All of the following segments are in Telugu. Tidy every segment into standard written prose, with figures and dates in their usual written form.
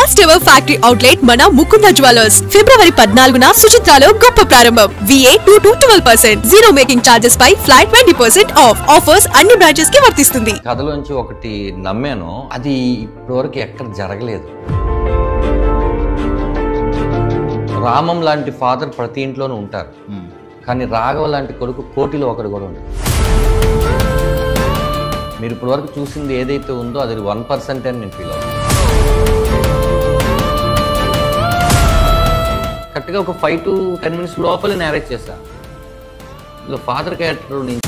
ఫస్ట్ ఎవర్ ఫ్యాక్టరీ అవుట్లెట్ మన ముకుంద జ్యువెలర్స్ ఫిబ్రవరి 14న సుచిత్రాలో గొప్ప ప్రారంభం. VA 2 to 12%, zero making charges పై ఫ్లాట్ 20% ఆఫ్. ఆఫర్స్ అన్ని బ్రాంచెస్ కి వర్తిస్తుంది. కథలోంచి ఒకటి నమ్మాను, అది ఇప్పటివరకు ఎక్కడ జరగలేదు. రామం లాంటి ఫాదర్ ప్రతి ఇంట్లోనూ ఉంటారు, కానీ రాఘవ లాంటి కొడుకు కోటిలో ఒకడు కూడా ఉంటాడు. మీరు ఇప్పటివరకు చూసింది ఏదైతే ఉందో అది 1% అని నేను ఫీల్ అవుతాను. కరెక్ట్గా ఒక 5 to 10 minutes లోపలే నేరేట్ చేశాను. ఇందులో ఫాదర్ క్యారెక్టర్ నుంచి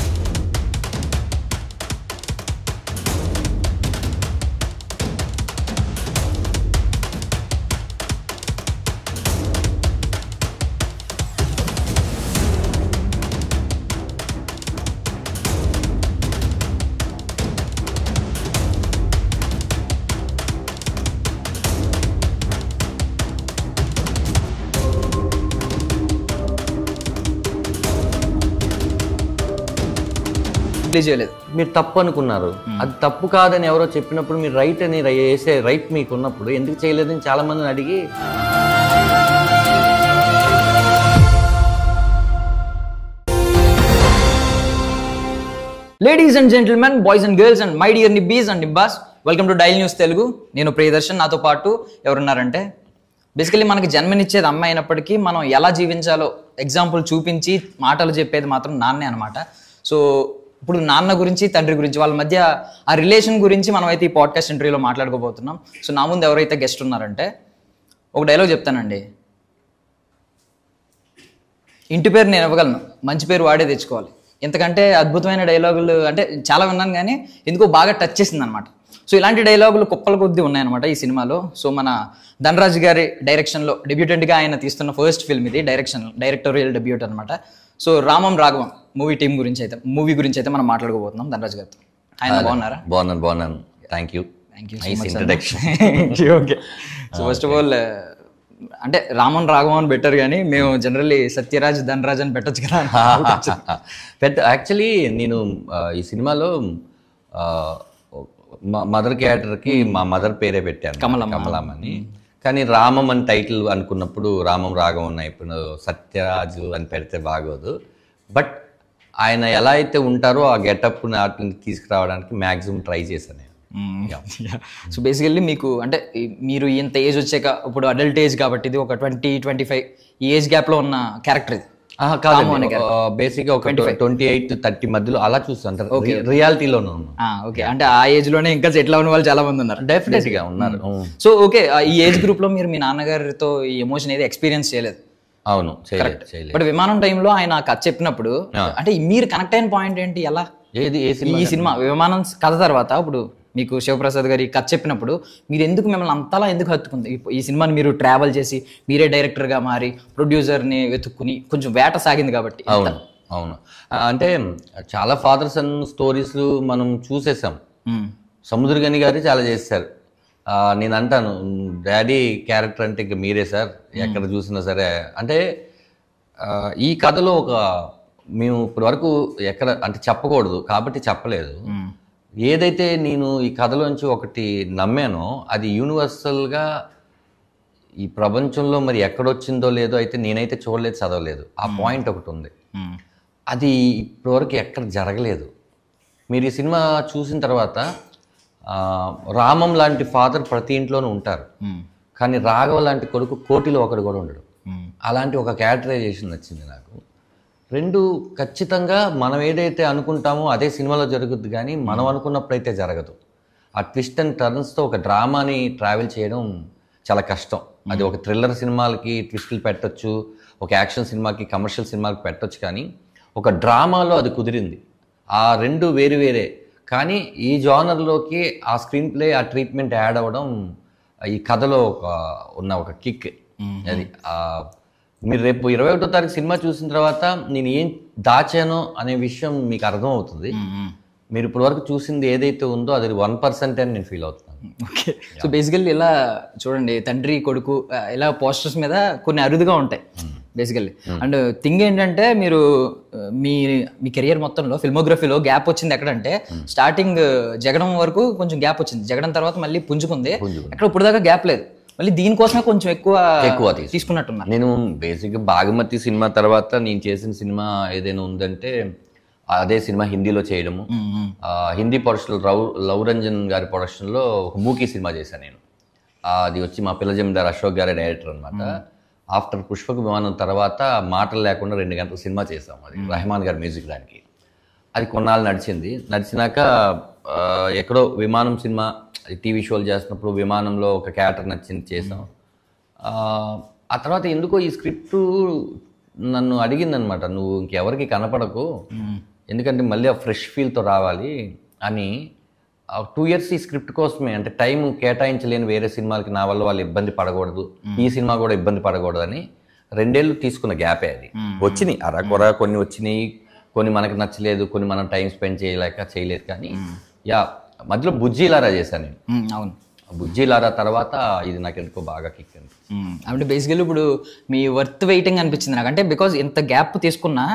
చేయలేదు. మీరు తప్పు అనుకున్నారు, అది తప్పు కాదని ఎవరో చెప్పినప్పుడు మీరు రైట్ అని వేసే రైట్ మీకు ఉన్నప్పుడు ఎందుకు చేయలేదని చాలా మందిని అడిగి ladies and gentlemen, boys and girls and my dear నిబ్బీస్ అండ్ నిబ్బాస్, welcome to daily news Telugu. నేను ప్రియదర్శన్, నాతో పాటు ఎవరున్నారంటే బేసికలీ మనకి జన్మనిచ్చేది అమ్మ అయినప్పటికీ మనం ఎలా జీవించాలో ఎగ్జాంపుల్ చూపించి మాటలు చెప్పేది మాత్రం నాన్నే అనమాట. సో ఇప్పుడు నాన్న గురించి తండ్రి గురించి వాళ్ళ మధ్య ఆ రిలేషన్ గురించి మనం అయితే ఈ పాడ్కాస్ట్ ఇంటర్వ్యూలో మాట్లాడుకోబోతున్నాం. సో నా ముందు ఎవరైతే గెస్ట్ ఉన్నారంటే ఒక డైలాగ్ చెప్తానండి. ఇంటి పేరు నేను ఇవ్వగలను, మంచి పేరు వాడే తెచ్చుకోవాలి. ఎందుకంటే అద్భుతమైన డైలాగులు అంటే చాలా విన్నాను, కానీ ఎందుకో బాగా టచ్ చేసింది అనమాట. సో ఇలాంటి డైలాగులు కుప్పల కొద్దీ ఉన్నాయన్నమాట ఈ సినిమాలో. సో మన ధనరాజ్ గారి డైరెక్షన్లో డెబ్యూటెంట్గా ఆయన తీస్తున్న ఫస్ట్ ఫిల్మ్ ఇది, డైరెక్టోరియల్ డెబ్యూట్ అనమాట. సో రామం రాఘవం మూవీ గురించి అయితే మనం మాట్లాడుకోబోతున్నాం ధనరాజ్ గారితో. ఆయన బాగున్నారా? బాగున్నాను. Thank you. Okay. So first of all అంటే రామన్ రాఘవం అని బెటర్, కానీ మేము జనరల్లీ సత్యరాజ్ ధనరాజ్ అని పెట్టచ్చు కదా. పెద్ద యాక్చువల్లీ నేను ఈ సినిమాలో మదర్ క్యారెక్టర్కి మా మదర్ పేరే పెట్టాను, కమలమ్మ అని. కానీ రామం అని టైటిల్ అనుకున్నప్పుడు రామం రాఘవం అని ఇప్పుడు సత్యరాజు అని పెడితే బాగోదు. బట్ ఆయన ఎలా అయితే ఉంటారో ఆ గెటప్ వాటిని తీసుకురావడానికి మ్యాక్సిమం ట్రై చేశాను. సో బేసికల్లీ మీకు అంటే మీరు ఇంత ఏజ్ వచ్చాక ఇప్పుడు అడల్ట్ ఏజ్ కాబట్టి ఇది ఒక 20-25 ఈ ఏజ్ గ్యాప్లో ఉన్న క్యారెక్టర్ ఇది బేసిక్గా ఒక 28-30 మధ్యలో అలా చూస్తాను. రియాలిటీలోనే ఉన్నాను. ఓకే, అంటే ఆ ఏజ్ లోనే ఇంకా సెటిల్ అవ్వని వాళ్ళు చాలా మంది ఉన్నారు. డెఫినెట్ గా ఉన్నారు. సో ఓకే, ఈ ఏజ్ గ్రూప్ లో మీరు మీ నాన్నగారితో ఈ ఎమోషన్ ఏది ఎక్స్పీరియన్స్ చేయలేదు? అవును, బట్ విమానం టైంలో ఆయన కథ చెప్పినప్పుడు అంటే మీరు కనెక్ట్ అయిన పాయింట్ ఏంటి? ఎలా ఈ సినిమా విమానం కథ తర్వాత ఇప్పుడు మీకు శివప్రసాద్ గారి కథ చెప్పినప్పుడు మీరు ఎందుకు మిమ్మల్ని అంతలా ఎందుకు హత్తుకుంది? ఈ సినిమాని మీరు ట్రావెల్ చేసి మీరే డైరెక్టర్గా మారి ప్రొడ్యూసర్ని వెతుక్కుని కొంచెం వేట సాగింది కాబట్టి. అవును, అంటే చాలా ఫాదర్స్ అండ్ స్టోరీస్ మనం చూసేసాం. సముద్రగని గారు చాలా చేశారు. నేను అంటాను, డాడీ క్యారెక్టర్ అంటే ఇక మీరే సార్, ఎక్కడ చూసినా సరే. అంటే ఈ కథలో మేము ఇప్పటి వరకు ఎక్కడ అంటే చెప్పకూడదు కాబట్టి చెప్పలేదు. ఏదైతే నేను ఈ కథలోంచి ఒకటి నమ్మానో అది యూనివర్సల్గా ఈ ప్రపంచంలో మరి ఎక్కడొచ్చిందో లేదో అయితే నేనైతే చూడలేదు, చదవలేదు. ఆ పాయింట్ ఒకటి ఉంది, అది ఇప్పటివరకు ఎక్కడ జరగలేదు. మీరు ఈ సినిమా చూసిన తర్వాత రామం లాంటి ఫాదర్ ప్రతి ఇంట్లోనూ ఉంటారు, కానీ రాఘవ లాంటి కొడుకు కోటిలో ఒకడు కూడా ఉండడు. అలాంటి ఒక క్యారెక్టరైజేషన్ వచ్చింది నాకు. రెండు ఖచ్చితంగా మనం ఏదైతే అనుకుంటామో అదే సినిమాలో జరుగుద్ది, కానీ మనం అనుకున్నప్పుడైతే జరగదు. ఆ ట్విస్ట్ అండ్ టర్న్స్తో ఒక డ్రామాని ట్రావెల్ చేయడం చాలా కష్టం. అది ఒక థ్రిల్లర్ సినిమాలకి ట్విస్టులు పెట్టచ్చు, ఒక యాక్షన్ సినిమాకి కమర్షియల్ సినిమాకి పెట్టచ్చు, కానీ ఒక డ్రామాలో అది కుదిరింది. ఆ రెండు వేరే కానీ ఈ జానర్లోకి ఆ స్క్రీన్ ప్లే ఆ ట్రీట్మెంట్ యాడ్ అవ్వడం ఈ కథలో ఉన్న ఒక కిక్ అది. మీరు రేపు 21వ తారీఖు సినిమా చూసిన తర్వాత నేను ఏం దాచానో అనే విషయం మీకు అర్థమవుతుంది. మీరు ఇప్పటి వరకు చూసింది ఏదైతే ఉందో అది 1% అని నేను ఫీల్ అవుతున్నాను. ఓకే, సో బేసికల్లీ ఇలా చూడండి, తండ్రి కొడుకు ఇలా పోస్టర్స్ మీద కొన్ని అరుదుగా ఉంటాయి బేసికల్లీ. అండ్ థింగ్ ఏంటంటే మీరు మీ కెరియర్ మొత్తంలో ఫిల్మోగ్రఫీలో గ్యాప్ వచ్చింది ఎక్కడంటే స్టార్టింగ్ జగడం వరకు కొంచెం గ్యాప్ వచ్చింది, జగడం తర్వాత మళ్ళీ పుంజుకుంది, ఎక్కడ ఇప్పుడు దాకా గ్యాప్ లేదు. మళ్ళీ దీనికోసమే కొంచెం ఎక్కువ తీసుకున్నాను. తీసుకున్నట్టున్నారు. నేను బేసిక్గా బాగమతి సినిమా తర్వాత నేను చేసిన సినిమా ఏదైనా ఉందంటే అదే సినిమా హిందీలో చేయడము. హిందీ ప్రొడక్షన్ లవ్ రంజన్ గారి ప్రొడక్షన్లో ఒక మూకీ సినిమా చేశాను నేను. అది వచ్చి మా పిల్ల జమీందార్ అశోక్ గారి డైరెక్టర్ అనమాట. ఆఫ్టర్ పుష్పక విమానం తర్వాత మాటలు లేకుండా 2 గంటల సినిమా చేసాం. అది రెహమాన్ గారి మ్యూజిక్ దానికి. అది కొన్నాళ్ళు నడిచినాక ఎక్కడో విమానం సినిమా టీవీ షోలు చేస్తున్నప్పుడు విమానంలో ఒక క్యారెక్టర్ నచ్చింది చేసాం. ఆ తర్వాత ఎందుకో ఈ స్క్రిప్ట్ నన్ను అడిగిందనమాట, నువ్వు ఇంకెవరికి కనపడకు, ఎందుకంటే మళ్ళీ ఆ ఫ్రెష్ ఫీల్తో రావాలి అని. 2 years ఈ స్క్రిప్ట్ కోసమే, అంటే టైం కేటాయించలేని వేరే సినిమాలకి నా వల్ల వాళ్ళు ఇబ్బంది పడకూడదు, ఈ సినిమా కూడా ఇబ్బంది పడకూడదు అని 2 ఏళ్ళు తీసుకున్న గ్యాపే అది. వచ్చినాయి అరకొర, కొన్ని వచ్చినాయి, కొన్ని మనకు నచ్చలేదు, కొన్ని మనం టైం స్పెండ్ చేయలేదు. కానీ మధ్యలో బుజ్జిలారా చేశాను నేను. అవును, బుజ్జిలారా తర్వాత ఇది నాకు ఎందుకో బాగా కిక్ అండి. అంటే బేసికల్లీ ఇప్పుడు మీ వర్త్ వెయిటింగ్ అనిపించింది నాకు. అంటే బికాజ్ ఇంత గ్యాప్ తీసుకున్నా,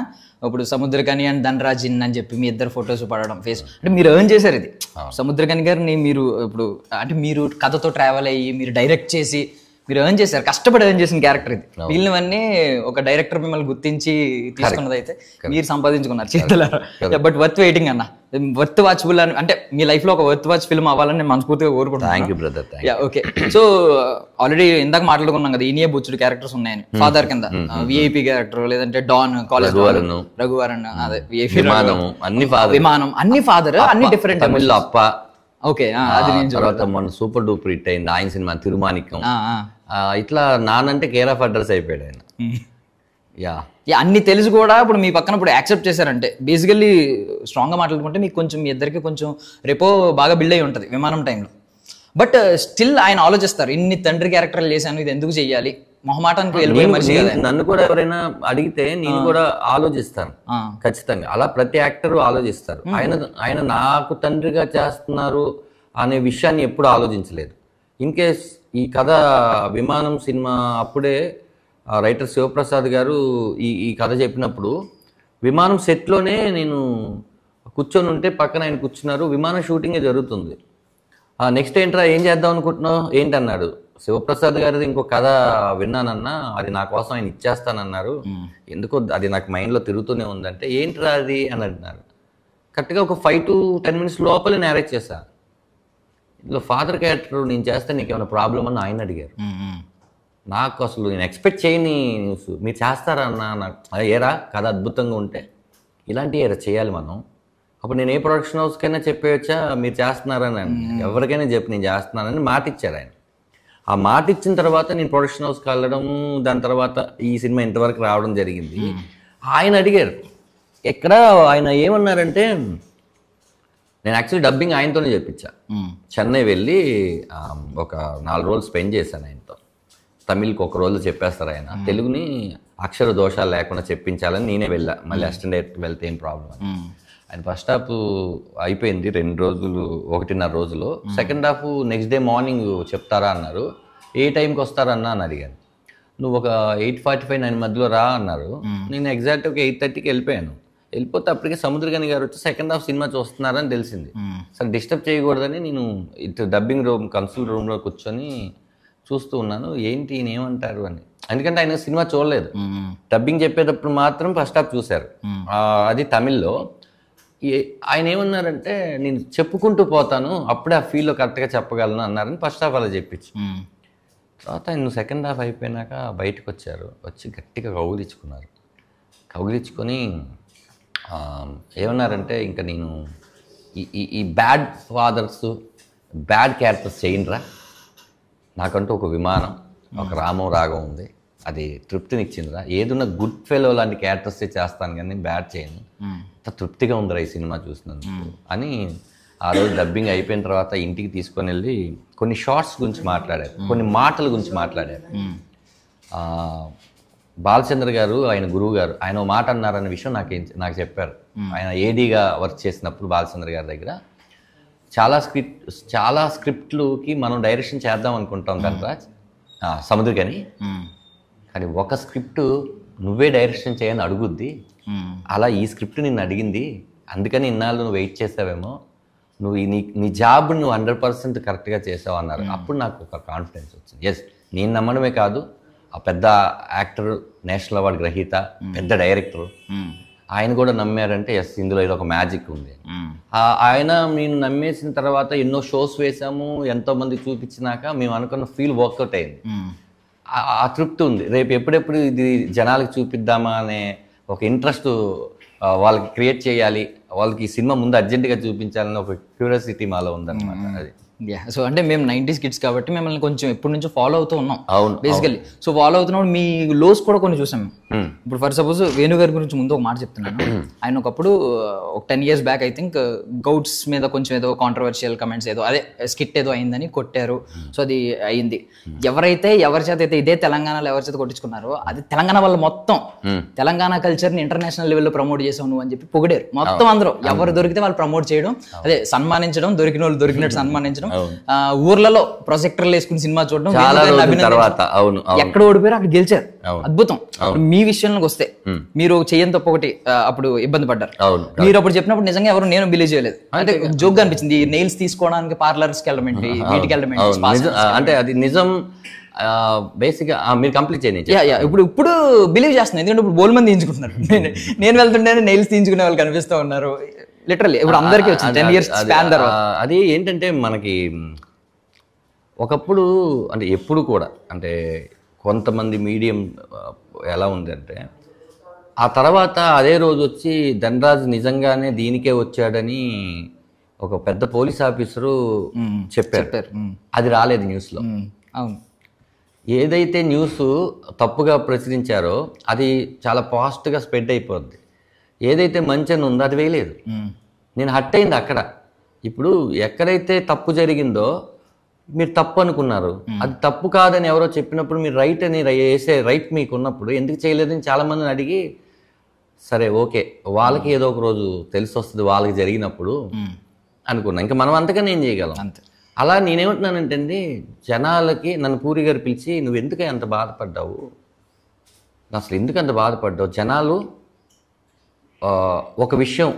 ఇప్పుడు సముద్రకని అండ్ ధనరాజిన్ అని చెప్పి మీ ఇద్దరు ఫొటోస్ పడడం ఫేస్, అంటే మీరు ఎర్న్ చేశారు ఇది. సముద్రకని గారిని మీరు ఇప్పుడు అంటే మీరు కథతో ట్రావెల్ అయ్యి మీరు డైరెక్ట్ చేసి మీరు ఎర్న్ చేశారు, కష్టపడి ఎర్న్ చేసిన క్యారెక్టర్ ఇది. వీళ్ళవన్నీ ఒక డైరెక్టర్ మిమ్మల్ని గుర్తించి తీసుకున్నది అయితే మీరు సంపాదించుకున్నారు చేతులారా. బట్ వర్త్ వెయిటింగ్ అన్న, వర్త్ వాచబుల్ అని, అంటే మీ లైఫ్ లో ఒక వర్త్ వాచ్ ఫిల్మ్ అవ్వాలని నేను మనస్ఫూర్తిగా కోరుకుంటున్నాను. ఓకే, సో ఆల్రెడీ ఇందాక మాట్లాడుకున్నాం కదా, ఈనియే బుచ్చుడు క్యారెక్టర్స్ ఉన్నాయని ఫాదర్ కింద, విఐపి క్యారెక్టర్, లేదంటే డాన్, కాలేజ్ రఘువరన్, అదే విమానం, అన్ని ఫాదర్, అన్ని డిఫరెంట్. తమిళ్లో అప్ప. ఓకే, అది తర్వాత మన సూపర్ డూపర్ హిట్ అయింది ఆయన సినిమా తిరుమానికం. ఇట్లా నానంటే కేర్ ఆఫ్ అడ్రస్ అయిపోయాడు ఆయన. అన్ని తెలిసి కూడా ఇప్పుడు మీ పక్కన ఇప్పుడు యాక్సెప్ట్ చేశారంటే బేసికల్లీ స్ట్రాంగ్ గా మాట్లాడుకుంటే మీకు కొంచెం మీ ఇద్దరికి కొంచెం రేపో బాగా బిల్డ్ అయి ఉంటుంది విమానం టైంలో. బట్ స్టిల్ ఆయన ఆలోచిస్తారు, ఇన్ని తండ్రి క్యారెక్టర్లు చేశాను, ఇది ఎందుకు చెయ్యాలి, మొహమాటానికి వెళ్ళిపోయి మనిషి. నన్ను కూడా ఎవరైనా అడిగితే నేను కూడా ఆలోచిస్తాను ఖచ్చితంగా. అలా ప్రతి యాక్టర్ ఆలోచిస్తారు. ఆయన నాకు తండ్రిగా చేస్తున్నారు అనే విషయాన్ని ఎప్పుడు ఆలోచించలేదు. ఇన్ కేస్ ఈ కథ విమానం సినిమా అప్పుడే రైటర్ శివప్రసాద్ గారు ఈ కథ చెప్పినప్పుడు విమానం సెట్లోనే నేను కూర్చొని ఉంటే పక్కన ఆయన కూర్చున్నారు, విమానం షూటింగే జరుగుతుంది. నెక్స్ట్ ఏంట్రా ఏం చేద్దాం అనుకుంటున్నావు ఏంటన్నాడు. శివప్రసాద్ గారిది ఇంకో కథ విన్నానన్నా, అది నా కోసం ఆయన ఇచ్చేస్తానన్నారు, ఎందుకో అది నాకు మైండ్లో తిరుగుతూనే ఉందంటే ఏంట్రా అది అని అంటున్నారు. కరెక్ట్గా ఒక 5 to 10 minutes లోపలే నేరేట్ చేశా. ఇందులో ఫాదర్ క్యారెక్టర్ నేను చేస్తే నీకు ఏమైనా ప్రాబ్లం అని ఆయన అడిగారు. నాకు అసలు నేను ఎక్స్పెక్ట్ చేయని న్యూస్, మీరు చేస్తారా అన్న. నాకు అదే ఏరా కథ అద్భుతంగా ఉంటే ఇలాంటి ఏరా చేయాలి మనం. అప్పుడు నేను ఏ ప్రొడక్షన్ హౌస్కైనా చెప్పేయచ్చా మీరు చేస్తున్నారని, ఎవరికైనా చెప్పి నేను చేస్తున్నానని మాట ఇచ్చారు ఆయన. ఆ మాట ఇచ్చిన తర్వాత నేను ప్రొడక్షన్ హౌస్కి వెళ్ళడం, దాని తర్వాత ఈ సినిమా ఇంతవరకు రావడం జరిగింది. ఆయన అడిగారు ఎక్కడ, ఆయన ఏమన్నారంటే, నేను యాక్చువల్లీ డబ్బింగ్ ఆయనతోనే చెప్పించా. చెన్నై వెళ్ళి ఒక 4 రోజులు స్పెండ్ చేశాను ఆయనతో. తమిళ్కి 1 రోజు చెప్పేస్తారు ఆయన, తెలుగుని అక్షర దోషాలు లేకుండా చెప్పించాలని నేనే వెళ్ళా. మళ్ళీ అసిస్టెంట్ డైరెక్టర్ వెళ్తే ఏం ప్రాబ్లం అని. ఆయన ఫస్ట్ హాఫ్ అయిపోయింది 2 రోజులు, 1.5 రోజులు. Second half next day morning చెప్తారా అన్నారు. ఏ టైంకి వస్తారన్నా అని అడిగాను. నువ్వు ఒక 8:45, 9 మధ్యలో రా అన్నారు. నేను ఎగ్జాక్ట్ ఒక 8:30కి వెళ్ళిపోయాను. వెళ్ళిపోతే అప్పటికే సముద్రగని గారు వచ్చి సెకండ్ హాఫ్ సినిమా చూస్తున్నారని తెలిసింది. సరే డిస్టర్బ్ చేయకూడదని నేను ఇటు డబ్బింగ్ రూమ్ కన్సోల్ రూమ్లో కూర్చొని చూస్తూ ఉన్నాను, ఏంటి ఈయన ఏమంటారు అని. ఎందుకంటే ఆయన సినిమా చూడలేదు, డబ్బింగ్ చెప్పేటప్పుడు మాత్రం ఫస్ట్ హాఫ్ చూశారు, అది తమిళ్లో. ఆయన ఏమన్నారంటే, నేను చెప్పుకుంటూ పోతాను అప్పుడే ఆ ఫీల్లో కరెక్ట్గా చెప్పగలను అన్నారని ఫస్ట్ హాఫ్ అలా చెప్పించి. తర్వాత ఆయన సెకండ్ హాఫ్ అయిపోయినాక బయటకు వచ్చారు, వచ్చి గట్టిగా కౌగిలించుకున్నారు. కౌగిలించుకొని ఏమన్నారంటే, ఇంకా నేను ఈ బ్యాడ్ ఫాదర్స్ బ్యాడ్ క్యారెక్టర్స్ చేయనురా, నాకంటూ ఒక విమానం, ఒక రామం రాగం ఉంది, అది తృప్తినిచ్చిందిరా, ఏదన్నా గుడ్ ఫెలో లాంటి క్యారెక్టర్స్ చేస్తాను కానీ బ్యాడ్ చేయను, అంత తృప్తిగా ఉందిరా ఈ సినిమా చూసినందుకు అని. ఆ రోజు డబ్బింగ్ అయిపోయిన తర్వాత ఇంటికి తీసుకొని వెళ్ళి కొన్ని షార్ట్స్ గురించి మాట్లాడారు, కొన్ని మాటల గురించి మాట్లాడారు. బాలచంద్ర గారు ఆయన గురువు గారు, ఆయన ఓ మాట అన్నారన్న విషయం నాకు చెప్పారు. ఆయన ఏడీగా వర్క్ చేసినప్పుడు బాలచంద్ర గారి దగ్గర చాలా స్క్రిప్ట్లుకి మనం డైరెక్షన్ చేద్దాం అనుకుంటాం ధనరాజ్, సముద్రకని, కానీ ఒక స్క్రిప్ట్ నువ్వే డైరెక్షన్ చేయని అడుగుద్ది, అలా ఈ స్క్రిప్ట్ నిన్ను అడిగింది, అందుకని ఇన్నాళ్ళు నువ్వు వెయిట్ చేసావేమో, నువ్వు నీ జాబ్ నువ్వు 100% కరెక్ట్గా చేసావు అన్నారు. అప్పుడు నాకు ఒక కాన్ఫిడెన్స్ వచ్చింది, ఎస్ నేను నమ్మడమే కాదు, ఆ పెద్ద యాక్టర్, నేషనల్ అవార్డు గ్రహీత, పెద్ద డైరెక్టర్, ఆయన కూడా నమ్మారంటే ఎస్ ఇందులో ఏదో ఒక మ్యాజిక్ ఉంది. ఆయన మేము నమ్మేసిన తర్వాత ఎన్నో షోస్ వేసాము, ఎంతో మంది చూపించినాక మేము అనుకున్న ఫీల్ వర్కౌట్ అయింది. ఆ తృప్తి ఉంది. రేపు ఎప్పుడెప్పుడు ఇది జనాలకు చూపిద్దామా అనే ఒక ఇంట్రెస్ట్ వాళ్ళకి క్రియేట్ చేయాలి, వాళ్ళకి ఈ సినిమా ముందు అర్జెంటుగా చూపించాలని ఒక క్యూరియాసిటీ మాలో ఉందన్నమాట. అది సో అంటే మేము 90s కిడ్స్ కాబట్టి మిమ్మల్ని కొంచెం ఎప్పటి నుంచో ఫాలో అవుతూ ఉన్నాం అవును బేసికలీ. సో ఫాలో అవుతున్నప్పుడు మీ లోస్ కూడా కొన్ని చూసాం. ఇప్పుడు ఫర్ సపోజ్ వేణు గారి గురించి ముందు ఒక మాట చెప్తున్నాను. ఆయన ఒకప్పుడు ఒక 10 years బ్యాక్ ఐ థింక్ గౌట్స్ మీద కొంచెం ఏదో కాంట్రవర్షియల్ కమెంట్స్ ఏదో అదే స్కిట్ ఏదో అయిందని కొట్టారు. సో అది అయింది. ఎవరి చేత అయితే ఇదే తెలంగాణలో ఎవరి చేత కొట్టించుకున్నారో అది తెలంగాణ వల్ల మొత్తం తెలంగాణ కల్చర్ని ఇంటర్నేషనల్ లెవెల్లో ప్రమోట్ చేసావు నువ్వు అని చెప్పి పొగిడారు మొత్తం అందరూ. ఎవరు దొరికితే వాళ్ళు ప్రమోట్ చేయడం, అదే సన్మానించడం, దొరికిన వాళ్ళు దొరికినట్టు సన్మానించడం, ఊర్లలో ప్రొజెక్టర్లు వేసుకుని సినిమా చూడడం. ఎక్కడ ఓడిపోయారు అక్కడ గెలిచారు, అద్భుతం. మీ విషయంలోకి వస్తే మీరు చెయ్యని తప్ప అప్పుడు ఇబ్బంది పడ్డారు. మీరు అప్పుడు చెప్పినప్పుడు నిజంగా ఎవరు నేను బిలీవ్ చేయలేదు. అంటే జోక్గా అనిపించింది, నెయిల్స్ తీసుకోవడానికి పార్లర్స్ కి వెళ్ళడం ఏంటి, వీటికి వెళ్ళడం ఏంటి, అంటే అది నిజం. బేసిక్ గా మీరు కంప్లీట్ చేయండి. ఇప్పుడు బిలీవ్ చేస్తున్నాను, ఎందుకంటే ఇప్పుడు బోల్ మంది తీయించుకుంటున్నారు. నేను వెళ్తుంటే నెయిల్స్ తీయించుకునే వాళ్ళు కనిపిస్తూ ఉన్నారు లిటరల్లీ. ఇప్పుడు అందరికీ వచ్చింది 10 years స్పాన్ తర్వాత. అది ఏంటంటే మనకి ఒకప్పుడు అంటే ఎప్పుడు కూడా అంటే కొంతమంది మీడియం ఎలా ఉంది అంటే ఆ తర్వాత అదే రోజు వచ్చి ధనరాజ్ నిజంగానే దీనికే వచ్చాడని ఒక పెద్ద పోలీస్ ఆఫీసరు చెప్పారు. అది రాలేదు న్యూస్లో. అవును, ఏదైతే న్యూస్ తప్పుగా ప్రచురించారో అది చాలా ఫాస్ట్గా స్ప్రెడ్ అయిపోద్ది. ఏదైతే మంచి అని ఉందో అది వేయలేదు. నేను హట్ అయింది అక్కడ. ఇప్పుడు ఎక్కడైతే తప్పు జరిగిందో మీరు తప్పు అనుకున్నారు, అది తప్పు కాదని ఎవరో చెప్పినప్పుడు మీరు రైట్ అని వేసే రైట్ మీకు ఉన్నప్పుడు ఎందుకు చేయలేదని చాలా మందిని అడిగి సరే ఓకే వాళ్ళకి ఏదో ఒక రోజు తెలిసి వస్తుంది వాళ్ళకి జరిగినప్పుడు అనుకున్నా. ఇంకా మనం అంతకన్నా ఏం చేయగలం. అంతే. అలా నేనేమంటున్నానంటే జనాలకి నన్ను పూరి గారు పిలిచి నువ్వు ఎందుకు అంత బాధపడ్డావు, అసలు ఎందుకు అంత బాధపడ్డావు, జనాలు ఒక విషయం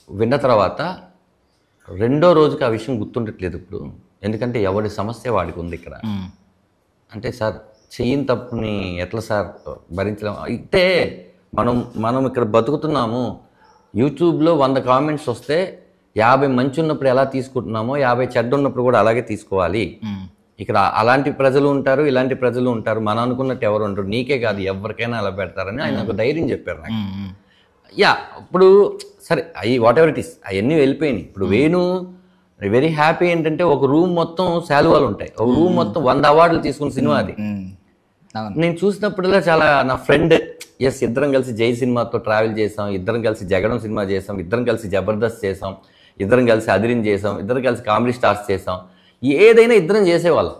విన్న తర్వాత రెండో రోజుకి ఆ విషయం గుర్తుండట్లేదు ఇప్పుడు, ఎందుకంటే ఎవరి సమస్య వాడికి ఉంది ఇక్కడ. అంటే సార్ చెయ్యని తప్పుని ఎట్లా సార్ భరించలేము. అయితే మనం ఇక్కడ బతుకుతున్నాము, యూట్యూబ్లో 100 కామెంట్స్ వస్తే 50 మంచి ఉన్నప్పుడు ఎలా తీసుకుంటున్నామో 50 చెడ్డ ఉన్నప్పుడు కూడా అలాగే తీసుకోవాలి. ఇక్కడ అలాంటి ప్రజలు ఉంటారు, ఇలాంటి ప్రజలు ఉంటారు, మనం అనుకున్నట్టు ఎవరు ఉంటారు, నీకే కాదు ఎవరికైనా అలా పెడతారని ఆయన ఒక ధైర్యం చెప్పారు నాకు. ఇప్పుడు సరే అవి వాట్ ఎవర్ ఇట్ ఈస్ అవన్నీ వెళ్ళిపోయినాయి. ఇప్పుడు వేణు వెరీ హ్యాపీ ఏంటంటే ఒక రూమ్ మొత్తం శాలువాలు ఉంటాయి, ఒక రూమ్ మొత్తం 100 అవార్డులు తీసుకున్న సినిమా అది. నేను చూసినప్పుడల్లా చాలా నా ఫ్రెండ్ ఎస్ ఇద్దరం కలిసి జై సినిమాతో ట్రావెల్ చేసాం, ఇద్దరం కలిసి జగడం సినిమా చేసాం, ఇద్దరం కలిసి జబర్దస్త్ చేసాం, ఇద్దరం కలిసి అదిరిన్ చేసాం, ఇద్దరం కలిసి కామెడీ స్టార్స్ చేసాం, ఏదైనా ఇద్దరం చేసేవాళ్ళం.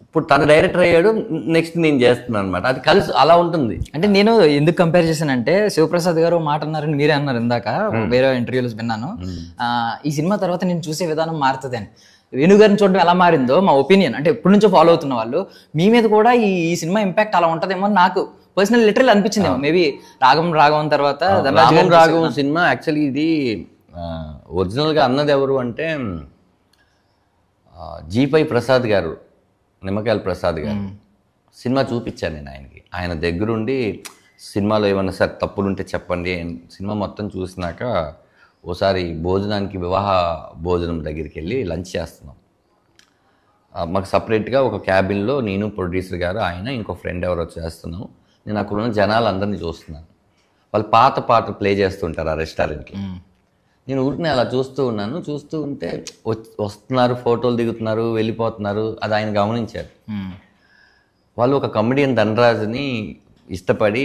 ఇప్పుడు తను డైరెక్టర్ అయ్యాడు, నెక్స్ట్ నేను చేస్తున్నాను అనమాట. అది కలిసి అలా ఉంటుంది. అంటే నేను ఎందుకు కంపేర్ చేశానంటే శివప్రసాద్ గారు మాట అన్నారని మీరే అన్నారు ఇందాక, వేరే ఇంటర్వ్యూలో విన్నాను. ఈ సినిమా తర్వాత నేను చూసే విధానం మారుతుంది అని. వేణు గారిని చూడడం ఎలా మారిందో మా ఒపీనియన్, అంటే ఎప్పటి నుంచో ఫాలో అవుతున్న వాళ్ళు మీ మీద కూడా ఈ సినిమా ఇంపాక్ట్ అలా ఉంటదేమో నాకు పర్సనల్ లిటరల్ అనిపించింది. మేబీ రాఘవం తర్వాత రాఘవం సినిమా యాక్చువల్లీ ఇది ఒరిజినల్గా అన్నది ఎవరు అంటే G5 ప్రసాద్ గారు, నిమ్మకాయల ప్రసాద్ గారు. సినిమా చూపించాను నేను ఆయనకి, ఆయన దగ్గరుండి సినిమాలో ఏమన్నా సార్ తప్పులుంటే చెప్పండి. సినిమా మొత్తం చూసినాక ఓసారి భోజనానికి వివాహ భోజనం దగ్గరికి వెళ్ళి లంచ్ చేస్తున్నాం. మాకు సపరేట్గా ఒక క్యాబిన్లో నేను, ప్రొడ్యూసర్ గారు, ఆయన ఇంకో ఫ్రెండ్ ఎవరో చేస్తున్నాం. నేను అక్కడ ఉన్న జనాలు అందరినీ చూస్తున్నాను. వాళ్ళు పాత పాటలు ప్లే చేస్తుంటారు ఆ రెస్టారెంట్లో. నేను ఊరిని అలా చూస్తూ ఉన్నాను. చూస్తూ ఉంటే వస్తున్నారు, ఫోటోలు దిగుతున్నారు, వెళ్ళిపోతున్నారు. అది ఆయన గమనించారు. వాళ్ళు ఒక కమెడియన్ ధనరాజ్ని ఇష్టపడి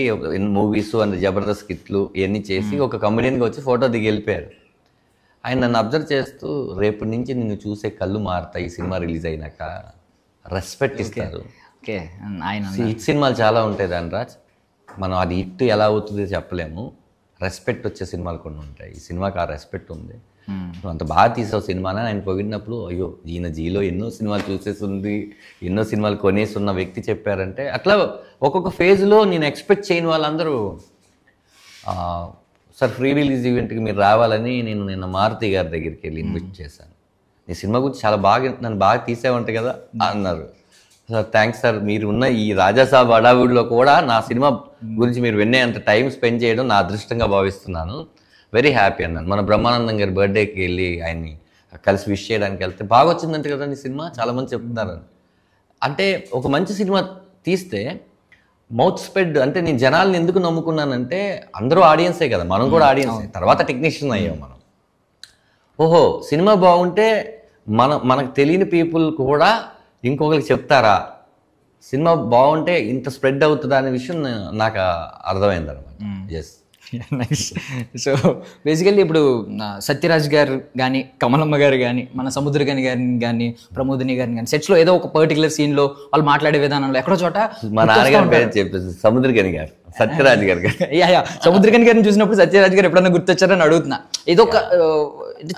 మూవీస్ అండ్ జబర్దస్త్ స్కిట్లు ఇవన్నీ చేసి ఒక కమెడియన్గా వచ్చి ఫోటో దిగి వెళ్ళిపోయారు. ఆయన నన్ను అబ్జర్వ్ చేస్తూ రేపటి నుంచి నిన్ను చూసే కళ్ళు మారుతాయి, ఈ సినిమా రిలీజ్ అయినాక రెస్పెక్ట్ ఇస్తారు. హిట్ సినిమాలు చాలా ఉంటాయి ధనరాజ్, మనం అది హిట్ ఎలా అవుతుందో చెప్పలేము, రెస్పెక్ట్ వచ్చే సినిమాలు కొన్ని ఉంటాయి. ఈ సినిమాకి ఆ రెస్పెక్ట్ ఉంది. నువ్వు అంత బాగా తీసావు సినిమాని ఆయన పొగిడినప్పుడు అయ్యో ఈయన జీలో ఎన్నో సినిమాలు చూసేసింది, ఎన్నో సినిమాలు కొనేసి ఉన్న వ్యక్తి చెప్పారంటే అట్లా ఒక్కొక్క ఫేజ్లో నేను ఎక్స్పెక్ట్ చేయని వాళ్ళందరూ సార్ ఫ్రీ రిలీజ్ ఈవెంట్కి మీరు రావాలని నేను నిన్న మారుతి గారి దగ్గరికి వెళ్ళి ఇన్వైట్ చేశాను. నీ సినిమా గురించి చాలా బాగా నన్ను బాగా తీసావంట కదా అన్నారు. Sir thanks sir. మీరు ఉన్న ఈ రాజాసాబ్ హడావుడిలో కూడా నా సినిమా గురించి మీరు వినే అంత టైం స్పెండ్ చేయడం నా అదృష్టంగా భావిస్తున్నాను. వెరీ హ్యాపీ అన్నాను. మన బ్రహ్మానందం గారి బర్త్డేకి వెళ్ళి ఆయన్ని కలిసి విష్ చేయడానికి వెళ్తే బాగా వచ్చిందంటే కదండి సినిమా, చాలా మంది చెప్తున్నారు. అంటే ఒక మంచి సినిమా తీస్తే మౌత్ స్ప్రెడ్, అంటే నేను జనాల్ని ఎందుకు నమ్ముకున్నానంటే అందరూ ఆడియన్సే కదా, మనం కూడా ఆడియన్సే, తర్వాత టెక్నీషియన్ అయ్యాం మనం. ఓహో సినిమా బాగుంటే మనకు తెలియని పీపుల్ కూడా ఇంకొకరికి చెప్తారా, సినిమా బాగుంటే ఇంత స్ప్రెడ్ అవుతుందా అనే విషయం నాకు అర్థమైంది అనమాట. ఎస్. నైస్. సో బేసికల్లీ ఇప్పుడు సత్యరాజ్ గారు కానీ, కమలమ్మ గారు కానీ, మన సముద్రగని గారిని కానీ, ప్రమోదిని గారిని కానీ సెట్స్లో ఏదో ఒక పర్టికులర్ సీన్లో వాళ్ళు మాట్లాడే విధానంలో ఎక్కడో చోట మా నాన్నగారి పేరు చెప్పేసి సముద్రగని గారు, సత్యరాజ్ గారు. యా సముద్రగని గారిని చూసినప్పుడు సత్యరాజ్ గారు ఎప్పుడన్నా గుర్తొచ్చారని అడుగుతున్నా. ఏదో ఒక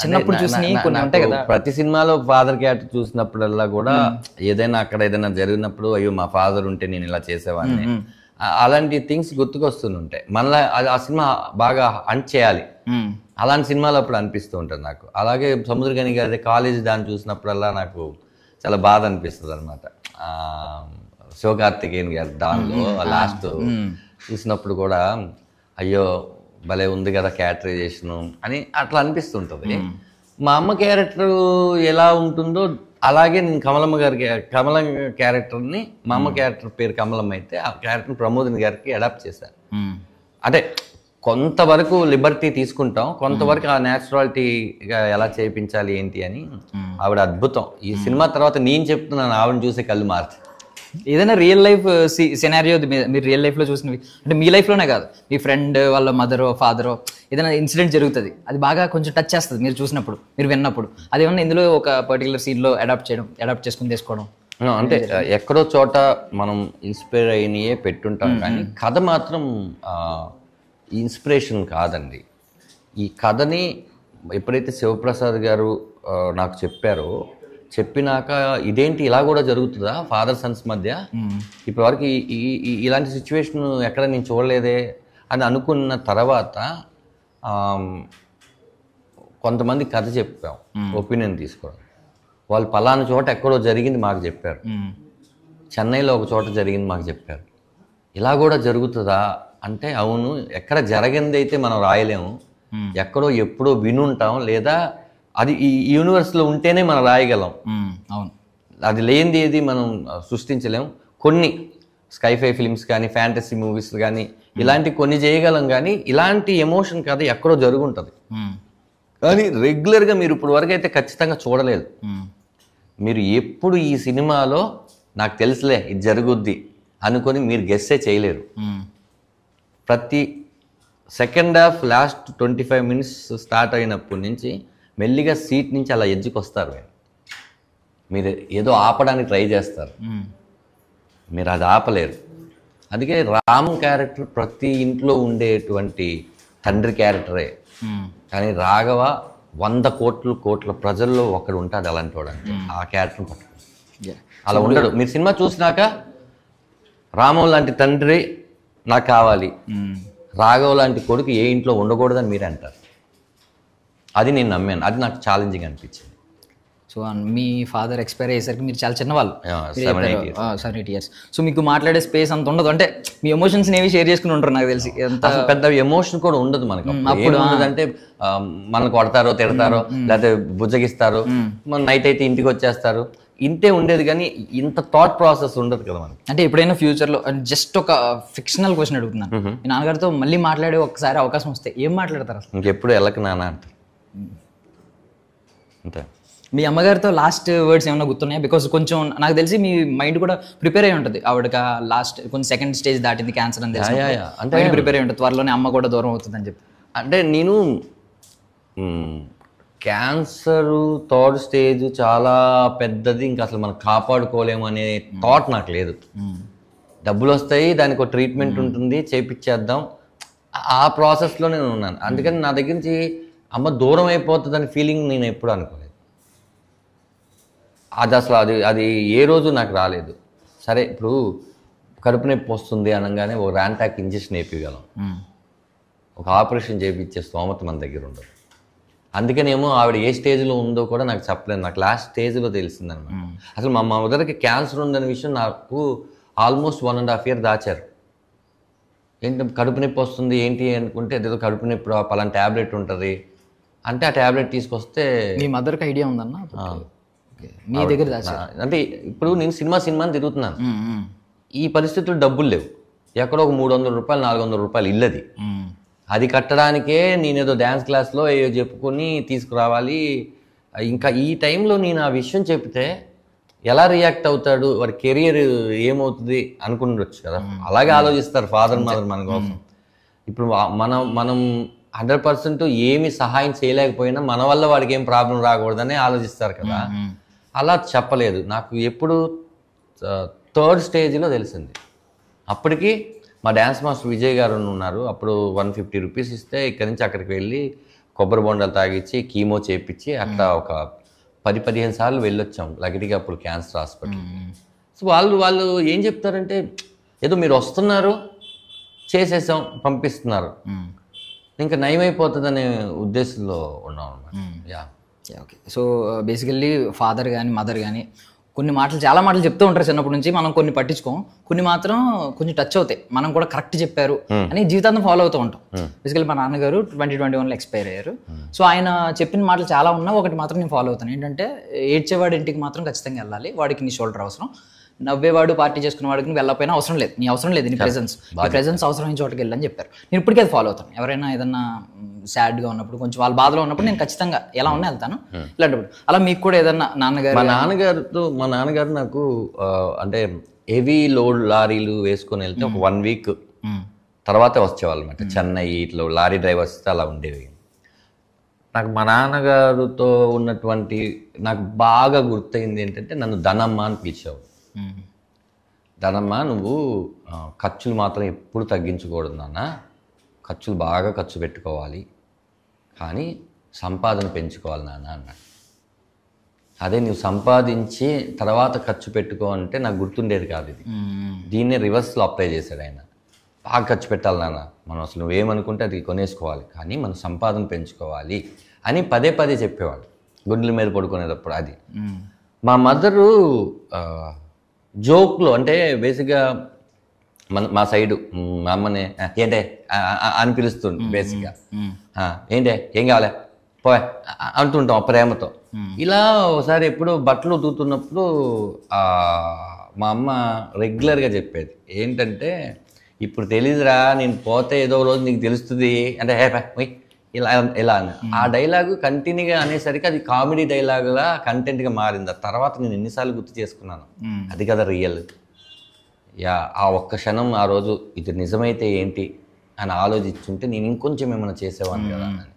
చిన్నప్పుడు చూసి కొన్ని ఉంటాయి కదా, ప్రతి సినిమాలో ఫాదర్ క్యారెక్టర్ చూసినప్పుడల్లా కూడా ఏదైనా అక్కడ ఏదైనా జరిగినప్పుడు అయ్యో మా ఫాదర్ ఉంటే నేను ఇలా చేసేవాడిని, అలాంటి థింగ్స్ గుర్తుకొస్తుంటాయి. మళ్ళీ ఆ సినిమా బాగా హంట్ చేయాలి, అలాంటి సినిమాలు అప్పుడు అనిపిస్తూ ఉంటుంది నాకు. అలాగే సముద్రగని గారి కాలేజ్ దాన్ని చూసినప్పుడల్లా నాకు చాలా బాధ అనిపిస్తుంది అనమాట. శివకార్తికేయన్ గారు దానిలో లాస్ట్ చూసినప్పుడు కూడా అయ్యో భలే ఉంది కదా క్యారెక్టరైజేషను అని అట్లా అనిపిస్తుంటుంది. మా అమ్మ క్యారెక్టర్ ఎలా ఉంటుందో అలాగే నేను కమలం క్యారెక్టర్ని, మా అమ్మ క్యారెక్టర్ పేరు కమలం అయితే ఆ క్యారెక్టర్ ప్రమోదిని గారికి అడాప్ట్ చేశాను. అంటే కొంతవరకు లిబర్టీ తీసుకుంటాం, కొంతవరకు ఆ న్యాచురాలిటీగా ఎలా చేయించాలి ఏంటి అని. ఆవిడ అద్భుతం. ఈ సినిమా తర్వాత నేను చెప్తున్నాను ఆవిడని చూసే కళ్ళు మారుతాయి. ఏదైనా రియల్ లైఫ్ సినారియో మీరు రియల్ లైఫ్లో చూసినవి, అంటే మీ లైఫ్లోనే కాదు, మీ ఫ్రెండ్ వాళ్ళ మదరో ఫాదరో ఏదైనా ఇన్సిడెంట్ జరుగుతుంది, అది బాగా కొంచెం టచ్ చేస్తుంది మీరు చూసినప్పుడు, మీరు విన్నప్పుడు, అదేమన్నా ఇందులో ఒక పర్టికులర్ సీన్లో అడాప్ట్ చేసుకుని తీసుకోవడం? అంటే ఎక్కడో చోట మనం ఇన్స్పైర్ అయినయే పెట్టుంటాం, కానీ కథ మాత్రం ఇన్స్పిరేషన్ కాదండి. ఈ కథని ఎప్పుడైతే శివప్రసాద్ గారు నాకు చెప్పినాక ఇదేంటి ఇలా కూడా జరుగుతుందా ఫాదర్ సన్స్ మధ్య, ఇప్పటివరకు ఇలాంటి సిచ్యువేషన్ ఎక్కడ నేను చూడలేదే అని అనుకున్న తర్వాత కొంతమంది కథ చెప్పాం, ఒపీనియన్ తీసుకోవడం. వాళ్ళు పలానా చోట ఎక్కడో జరిగింది మాకు చెప్పారు, చెన్నైలో ఒక చోట జరిగింది మాకు చెప్పారు. ఇలా కూడా జరుగుతుందా అంటే అవును, ఎక్కడ జరిగింది అయితే మనం రాయలేము, ఎక్కడో ఎప్పుడో వినుంటాం, లేదా అది ఈ యూనివర్స్లో ఉంటేనే మనం రాయగలం. అవును, అది లేనిది ఏది మనం సృష్టించలేము. కొన్ని స్కైఫై ఫిల్మ్స్ కానీ, ఫ్యాంటసీ మూవీస్ కానీ ఇలాంటి కొన్ని చేయగలం, కానీ ఇలాంటి ఎమోషన్ కథ ఎక్కడో జరుగుంటుంది. కానీ రెగ్యులర్గా మీరు ఇప్పుడు వరకు అయితే ఖచ్చితంగా చూడలేదు. మీరు ఎప్పుడు ఈ సినిమాలో నాకు తెలుసులే ఇది జరుగుద్ది అనుకొని మీరు గెస్సే చేయలేరు. ప్రతి second half last 25 minutes start అయినప్పటి నుంచి మెల్లిగా సీట్ నుంచి అలా ఎడ్జ్కి వస్తారు. మీరు ఏదో ఆపడానికి ట్రై చేస్తారు, మీరు అది ఆపలేరు. అందుకే రామ్ క్యారెక్టర్ ప్రతి ఇంట్లో ఉండేటువంటి తండ్రి క్యారెక్టరే, కానీ రాఘవ 100 కోట్ల ప్రజల్లో ఒకడు ఉంటాడు అలాంటి వాడు, అంటే ఆ క్యారెక్టర్ పట్టుకుంటాడు. అలా ఉండడు. మీరు సినిమా చూసినాక రామం లాంటి తండ్రి నాకు కావాలి, రాఘవ లాంటి కొడుకు ఏ ఇంట్లో ఉండకూడదని మీరే అంటారు. అది నేను నమ్మాను, అది నాకు ఛాలెంజింగ్ అనిపించింది. సో మీ ఫాదర్ ఎక్స్పైర్ అయ్యేసరికి మీరు చాలా చిన్నవాళ్ళు, 7-8 years. సో మీకు మాట్లాడే స్పేస్ అంత ఉండదు, అంటే మీ ఎమోషన్స్ ఏవి షేర్ చేసుకుని ఉంటారు నాకు తెలిసి. పెద్ద ఎమోషన్ కూడా ఉండదు మనకు అప్పుడు. అంటే మనకు కొడతారో తిడతారో లేకపోతే బుజ్జగిస్తారో, మన నైట్ అయితే ఇంటికి వచ్చేస్తారు, ఇంతే ఉండేది. కానీ ఇంత థాట్ ప్రాసెస్ ఉండదు కదా మనకి. అంటే ఎప్పుడైనా ఫ్యూచర్లో జస్ట్ ఒక ఫిక్షనల్ క్వశ్చన్ అడుగుతున్నాను, మీ నాన్నగారితో మళ్ళీ మాట్లాడే ఒకసారి అవకాశం వస్తే ఏం మాట్లాడతారు అసలు? ఇంకెప్పుడు వెళ్ళక నాన్న అంటారు అంతే. మీ అమ్మగారితో లాస్ట్ వర్డ్స్ ఏమైనా గుర్తున్నాయా? బికాస్ కొంచెం నాకు తెలిసి మీ మైండ్ కూడా ప్రిపేర్ అయి ఉంటుంది, ఆవిడకి లాస్ట్ కొంచెం సెకండ్ స్టేజ్ దాటింది క్యాన్సర్ అని తెలిసి, అంటే ప్రిపేర్ అయి ఉంటుంది త్వరలోనే అమ్మ కూడా దూరం అవుతుందని చెప్పి. అంటే నేను క్యాన్సర్ 3rd stage చాలా పెద్దది, ఇంకా అసలు మనం కాపాడుకోలేము అనే థాట్ నాకు లేదు. డబ్బులు వస్తాయి, దానికి ఒక ట్రీట్మెంట్ ఉంటుంది, చేపిచ్చేద్దాం, ఆ ప్రాసెస్లో నేను ఉన్నాను. అందుకని నా దగ్గర నుంచి అమ్మ దూరం అయిపోతుందని ఫీలింగ్ నేను ఎప్పుడు అనుకోలేదు. అది అసలు అది ఏ రోజు నాకు రాలేదు. సరే ఇప్పుడు కడుపు నొప్పి వస్తుంది అనగానే ఒక ర్యాంటాక్ ఇంజెక్షన్ వేయగలం, ఒక ఆపరేషన్ చేయించే స్తోమత మన దగ్గర ఉండదు. అందుకనేమో ఆవిడ ఏ స్టేజ్లో ఉందో కూడా నాకు చెప్పలేదు. నాకు లాస్ట్ స్టేజ్లో తెలిసిందనమాట. అసలు మా మదర్కి క్యాన్సర్ ఉందనే విషయం నాకు ఆల్మోస్ట్ 1.5 year దాచారు. ఏంటి కడుపు నొప్పి వస్తుంది ఏంటి అనుకుంటే ఏదో కడుపు నొప్పి పలానా ట్యాబ్లెట్ ఉంటుంది అంటే ఆ ట్యాబ్లెట్ తీసుకొస్తే మీ మదర్కి ఐడియా ఉందన్న మీ దగ్గర అంటే ఇప్పుడు నేను సినిమాని తిరుగుతున్నాను. ఈ పరిస్థితుల్లో డబ్బులు లేవు. ఎక్కడో ఒక 300 రూపాయలు 400 రూపాయలు ఇల్లది. అది కట్టడానికే నేనేదో డ్యాన్స్ క్లాస్లో ఏదో చెప్పుకొని తీసుకురావాలి. ఇంకా ఈ టైంలో నేను ఆ విషయం చెప్తే ఎలా రియాక్ట్ అవుతాడు, వాడి కెరియర్ ఏమవుతుంది అనుకుండొచ్చు కదా. అలాగే ఆలోచిస్తారు ఫాదర్ మదర్ మన కోసం. ఇప్పుడు మనం 100% ఏమి సహాయం చేయలేకపోయినా మన వల్ల వాడికి ఏం ప్రాబ్లం రాకూడదని ఆలోచిస్తారు కదా. అలా చెప్పలేదు. నాకు ఎప్పుడు 3rd స్టేజ్లో తెలిసింది. అప్పటికి మా డ్యాన్స్ మాస్టర్ విజయ్ గారు ఉన్నారు. అప్పుడు 150 రూపీస్ ఇస్తే ఇక్కడి నుంచి అక్కడికి వెళ్ళి కొబ్బరి బొండాలు తాగిచ్చి కీమో చేయించి అట్లా ఒక 10-15 సార్లు వెళ్ళొచ్చాం లగటిగా అప్పుడు క్యాన్సర్ హాస్పిటల్. సో వాళ్ళు ఏం చెప్తారంటే ఏదో మీరు వస్తున్నారు చేసేసాం పంపిస్తున్నారు ఇంకా నయమైపోతుందనే ఉద్దేశంలో ఉన్నాం అనమాట. ఓకే. సో బేసికల్లీ ఫాదర్ కానీ మదర్ కానీ కొన్ని మాటలు చాలా మాటలు చెప్తూ ఉంటారు చిన్నప్పటి నుంచి, మనం కొన్ని పట్టించుకోం, కొన్ని మాత్రం కొంచెం టచ్ అవుతాయి, మనం కూడా కరెక్ట్ చెప్పారు అని జీవితాంతం ఫాలో అవుతూ ఉంటాం. బేసికల్లీ మా నాన్నగారు 2021లో ఎక్స్పైర్ అయ్యారు. సో ఆయన చెప్పిన మాటలు చాలా ఉన్నా ఒకటి మాత్రం నేను ఫాలో అవుతాను. ఏంటంటే ఏడ్చేవాడి ఇంటికి మాత్రం ఖచ్చితంగా వెళ్ళాలి, వాడికి నీ షోల్డర్ అవసరం, నవ్వేవాడు పార్టీ చేసుకునే వాడికి నువ్వు వెళ్ళకపోయినా అవసరం లేదు, నీ అవసరం లేదు, నీ ప్రెజెన్స్ అవసరమైన చోటుకి వెళ్ళని చెప్పారు. నేను ఇప్పటికీ అది ఫాలో అవుతాను. ఎవరైనా ఏదన్నా సాడ్గా ఉన్నప్పుడు కొంచెం వాళ్ళ బాధలో ఉన్నప్పుడు నేను ఖచ్చితంగా ఎలా ఉన్నా వెళ్తాను ఇలాంటప్పుడు. అలా మీకు కూడా ఏదన్నా మా నాన్నగారు నాకు అంటే హెవీ లోడ్ లారీలు వేసుకొని వెళ్తే ఒక 1 week తర్వాత వచ్చేవాళ్ళు అనమాట. చెన్నై ఇట్లా లారీ డ్రైవర్స్ అలా ఉండేవి. నాకు మా నాన్నగారితో ఉన్నటువంటి నాకు బాగా గుర్తయింది ఏంటంటే నన్ను ధనమ్మ అని పిలిచావు. ధనమ్మ నువ్వు ఖర్చులు మాత్రం ఎప్పుడు తగ్గించకూడదు నాన్న, ఖర్చులు బాగా ఖర్చు పెట్టుకోవాలి కానీ సంపాదన పెంచుకోవాలి నాన్న అన్నాడు. అదే నువ్వు సంపాదించి తర్వాత ఖర్చు పెట్టుకో అంటే నాకు గుర్తుండేది కాదు. ఇది దీన్నే రివర్స్లో అప్లై చేశాడు ఆయన. బాగా ఖర్చు పెట్టాలి నాన్న, మనం అసలు నువ్వేమనుకుంటే అది కొనేసుకోవాలి కానీ మనం సంపాదన పెంచుకోవాలి అని పదే పదే చెప్పేవాడు గుండెల మీద పడుకునేటప్పుడు. అది మా మదరు జోక్లో అంటే బేసిక్గా మా సైడు మా అమ్మని ఏంటే అని పిలుస్తుంది బేసిక్గా. ఏంటే ఏం కావాలే పోయ్ అంటుంటాం ప్రేమతో. ఇలా ఒకసారి ఎప్పుడు బట్టలు ఉతుకుతున్నప్పుడు మా అమ్మ రెగ్యులర్గా చెప్పేది ఏంటంటే ఇప్పుడు తెలీదురా నేను పోతే ఏదో రోజు నీకు తెలుస్తుంది అంటే ఇలా ఇలా అని. ఆ డైలాగు కంటిన్యూగా అనేసరికి అది కామెడీ డైలాగులా కంటెంట్గా మారింది. ఆ తర్వాత నేను ఎన్నిసార్లు గుర్తు చేసుకున్నాను అది కదా రియల్. ఆ ఒక్క క్షణం ఆ రోజు ఇది నిజమైతే ఏంటి అని ఆలోచించుంటే నేను ఇంకొంచెం ఏమైనా చేసేవాడిని కదా అని.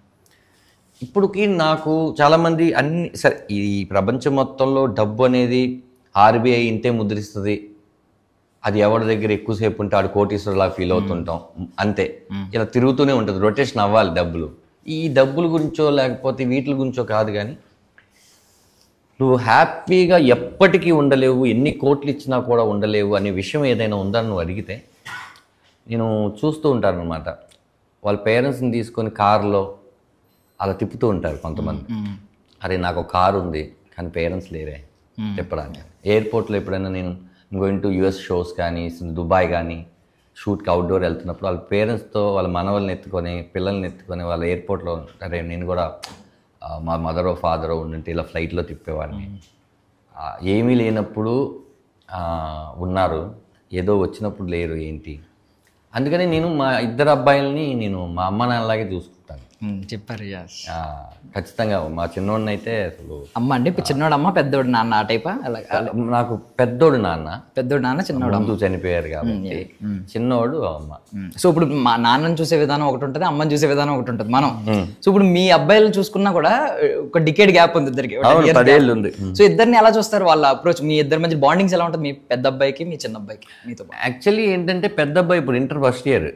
ఇప్పుడుకి నాకు చాలామంది అన్ని సరే ఈ ప్రపంచం మొత్తంలో డబ్బు అనేది RBI ఇంతే ముద్రిస్తుంది, అది ఎవరి దగ్గర ఎక్కువసేపు ఉంటే ఆడు కోటీశ్వరులా ఫీల్ అవుతుంటాం అంతే. ఇలా తిరుగుతూనే ఉంటుంది, రొటేషన్ అవ్వాలి డబ్బులు. ఈ డబ్బుల గురించో లేకపోతే వీటి గురించో కాదు కానీ నువ్వు హ్యాపీగా ఎప్పటికీ ఉండలేవు, ఎన్ని కోట్లు ఇచ్చినా కూడా ఉండలేవు అనే విషయం ఏదైనా ఉందని నువ్వు అడిగితే నేను చూస్తూ ఉంటాను అనమాట. వాళ్ళ పేరెంట్స్ని తీసుకొని కారులో అలా తిప్పుతూ ఉంటారు కొంతమంది. అరే నాకు ఒక కారు ఉంది కానీ పేరెంట్స్ లేరే చెప్పడానికి. ఎయిర్పోర్ట్లో ఎప్పుడైనా నేను గోయింగ్ టు US షోస్ కానీ దుబాయ్ కానీ షూట్కి అవుట్డోర్ వెళ్తున్నప్పుడు వాళ్ళ పేరెంట్స్తో వాళ్ళ మనవల్ని ఎత్తుకొని పిల్లల్ని ఎత్తుకొని వాళ్ళ ఎయిర్పోర్ట్లో అరే నేను కూడా మా మదరో ఫాదరో ఉండింటే ఇలా ఫ్లైట్లో తిప్పేవాడిని. ఏమీ లేనప్పుడు ఉన్నారు, ఏదో వచ్చినప్పుడు లేరు ఏంటి. అందుకని నేను మా 2 అబ్బాయిలని నేను మా అమ్మ నాన్నలాగే చూసుకుంటాను. చెప్పారు ఖచ్చితంగా. మా చిన్నోడిని అయితే అసలు అమ్మ అంటే చిన్నోడు అమ్మ పెద్దోడు నాన్న ఆ టైపా? నాకు పెద్దోడు నాన్న చిన్నోడు ముందు చనిపోయారు కాబట్టి చిన్నోడు అమ్మ. సో ఇప్పుడు మా నాన్నని చూసే విధానం ఒకటి ఉంటుంది, అమ్మని చూసే విధానం ఒకటి ఉంటుంది మనం. సో ఇప్పుడు మీ అబ్బాయిలు చూసుకున్నా కూడా ఒక డికేడ్ గ్యాప్ ఉంది ఇద్దరికి, 10 ఏళ్ళు ఉంది. సో ఇద్దరిని ఎలా చూస్తారు, వాళ్ళ అప్రోచ్, మీ ఇద్దరి మధ్య బాండింగ్స్ ఎలా ఉంటుంది, మీ పెద్ద అబ్బాయికి మీ చిన్న అబ్బాయికి మీతో? యాక్చువల్లీ ఏంటంటే పెద్ద అబ్బాయి ఇప్పుడు ఇంటర్ ఫస్ట్ ఇయర్,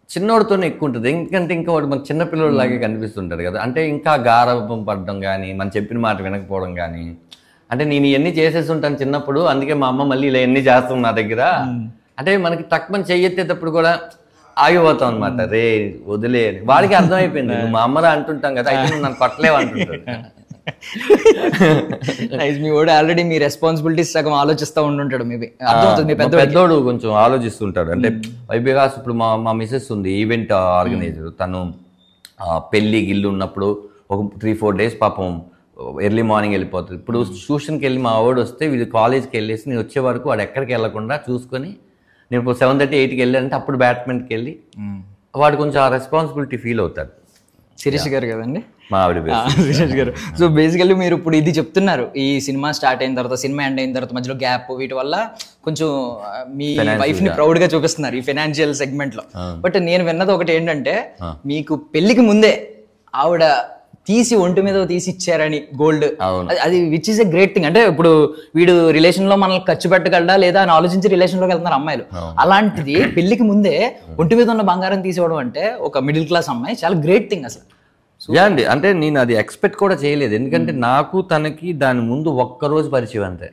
చిన్నోడితోనే ఎక్కువ ఉంటుంది. ఎందుకంటే ఇంకా వాడు మన చిన్నపిల్లలాగే కనిపిస్తుంటారు కదా. అంటే ఇంకా గారవం పడడం కానీ మన చెప్పిన మాట వినకపోవడం కానీ, అంటే నేను ఇవన్నీ చేసేసి ఉంటాను చిన్నప్పుడు, అందుకే మా అమ్మ మళ్ళీ ఇలా ఎన్ని చేస్తాం నా దగ్గర. అంటే మనకి తక్కువ చెయ్యెత్తేటప్పుడు కూడా ఆగిపోతాం అనమాట. రే వదిలే అని వాడికి అర్థమైపోయింది. నువ్వు మా అమ్మరా అంటుంటాం కదా, అయితే నువ్వు నన్ను కొట్టలేవు అంటుంటాడు. మీ వాడు ఆల్రెడీ మీ రెస్పాన్సిబిలిటీస్ సగం ఆలోచిస్తూ ఉంటుంటాడు. మేబీ అర్థమవుతుంది. మీ పెద్దోడు కొంచెం ఆలోచిస్తుంటాడు. అంటే వైబికాస్ ఇప్పుడు మా మిసెస్ ఉంది, ఈవెంట్ ఆర్గనైజర్. తను పెళ్లి గిల్లు ఉన్నప్పుడు ఒక 3-4 days పాపం ఎర్లీ మార్నింగ్ వెళ్ళిపోతుంది. ఇప్పుడు ట్యూషన్కి వెళ్ళి మా వాడు వస్తే వీళ్ళు కాలేజ్కి వెళ్ళేసి నేను వచ్చే వరకు వాడు ఎక్కడికి వెళ్ళకుండా చూసుకొని, నేను ఇప్పుడు 7:30-8కి వెళ్ళానంటే అప్పుడు బ్యాడ్మింటన్కి వెళ్ళి వాడు కొంచెం ఆ రెస్పాన్సిబిలిటీ ఫీల్ అవుతాడు. శిరీష్ గారు కదండి మా ఆవిడ శిరీష్ గారు. సో బేసికల్లీ మీరు ఇప్పుడు ఇది చెప్తున్నారు, ఈ సినిమా స్టార్ట్ అయిన తర్వాత, సినిమా ఎండ్ అయిన తర్వాత మధ్యలో గ్యాప్, వీటి వల్ల కొంచెం మీ వైఫ్ ని ప్రౌడ్ గా చూపిస్తున్నారు ఈ ఫైనాన్షియల్ సెగ్మెంట్ లో. బట్ నేను విన్నది ఒకటి ఏంటంటే, మీకు పెళ్లికి ముందే ఆవిడ తీసి ఒంటి మీద తీసి ఇచ్చారని గోల్డ్, అది which is a great thing. అంటే ఇప్పుడు వీడు రిలేషన్ లో మనల్ని ఖర్చు పెట్టగలడా లేదా అని ఆలోచించి రిలేషన్ లోకి వెళ్తున్నారు అమ్మాయిలు. అలాంటిది పెళ్లికి ముందే ఒంటి మీద ఉన్న బంగారం తీసుకోవడం అంటే ఒక మిడిల్ క్లాస్ అమ్మాయి చాలా గ్రేట్ థింగ్ అసలు. అండి, అంటే నేను అది ఎక్స్పెక్ట్ కూడా చేయలేదు. ఎందుకంటే నాకు తనకి దాని ముందు ఒక్కరోజు పరిచయం అంతే.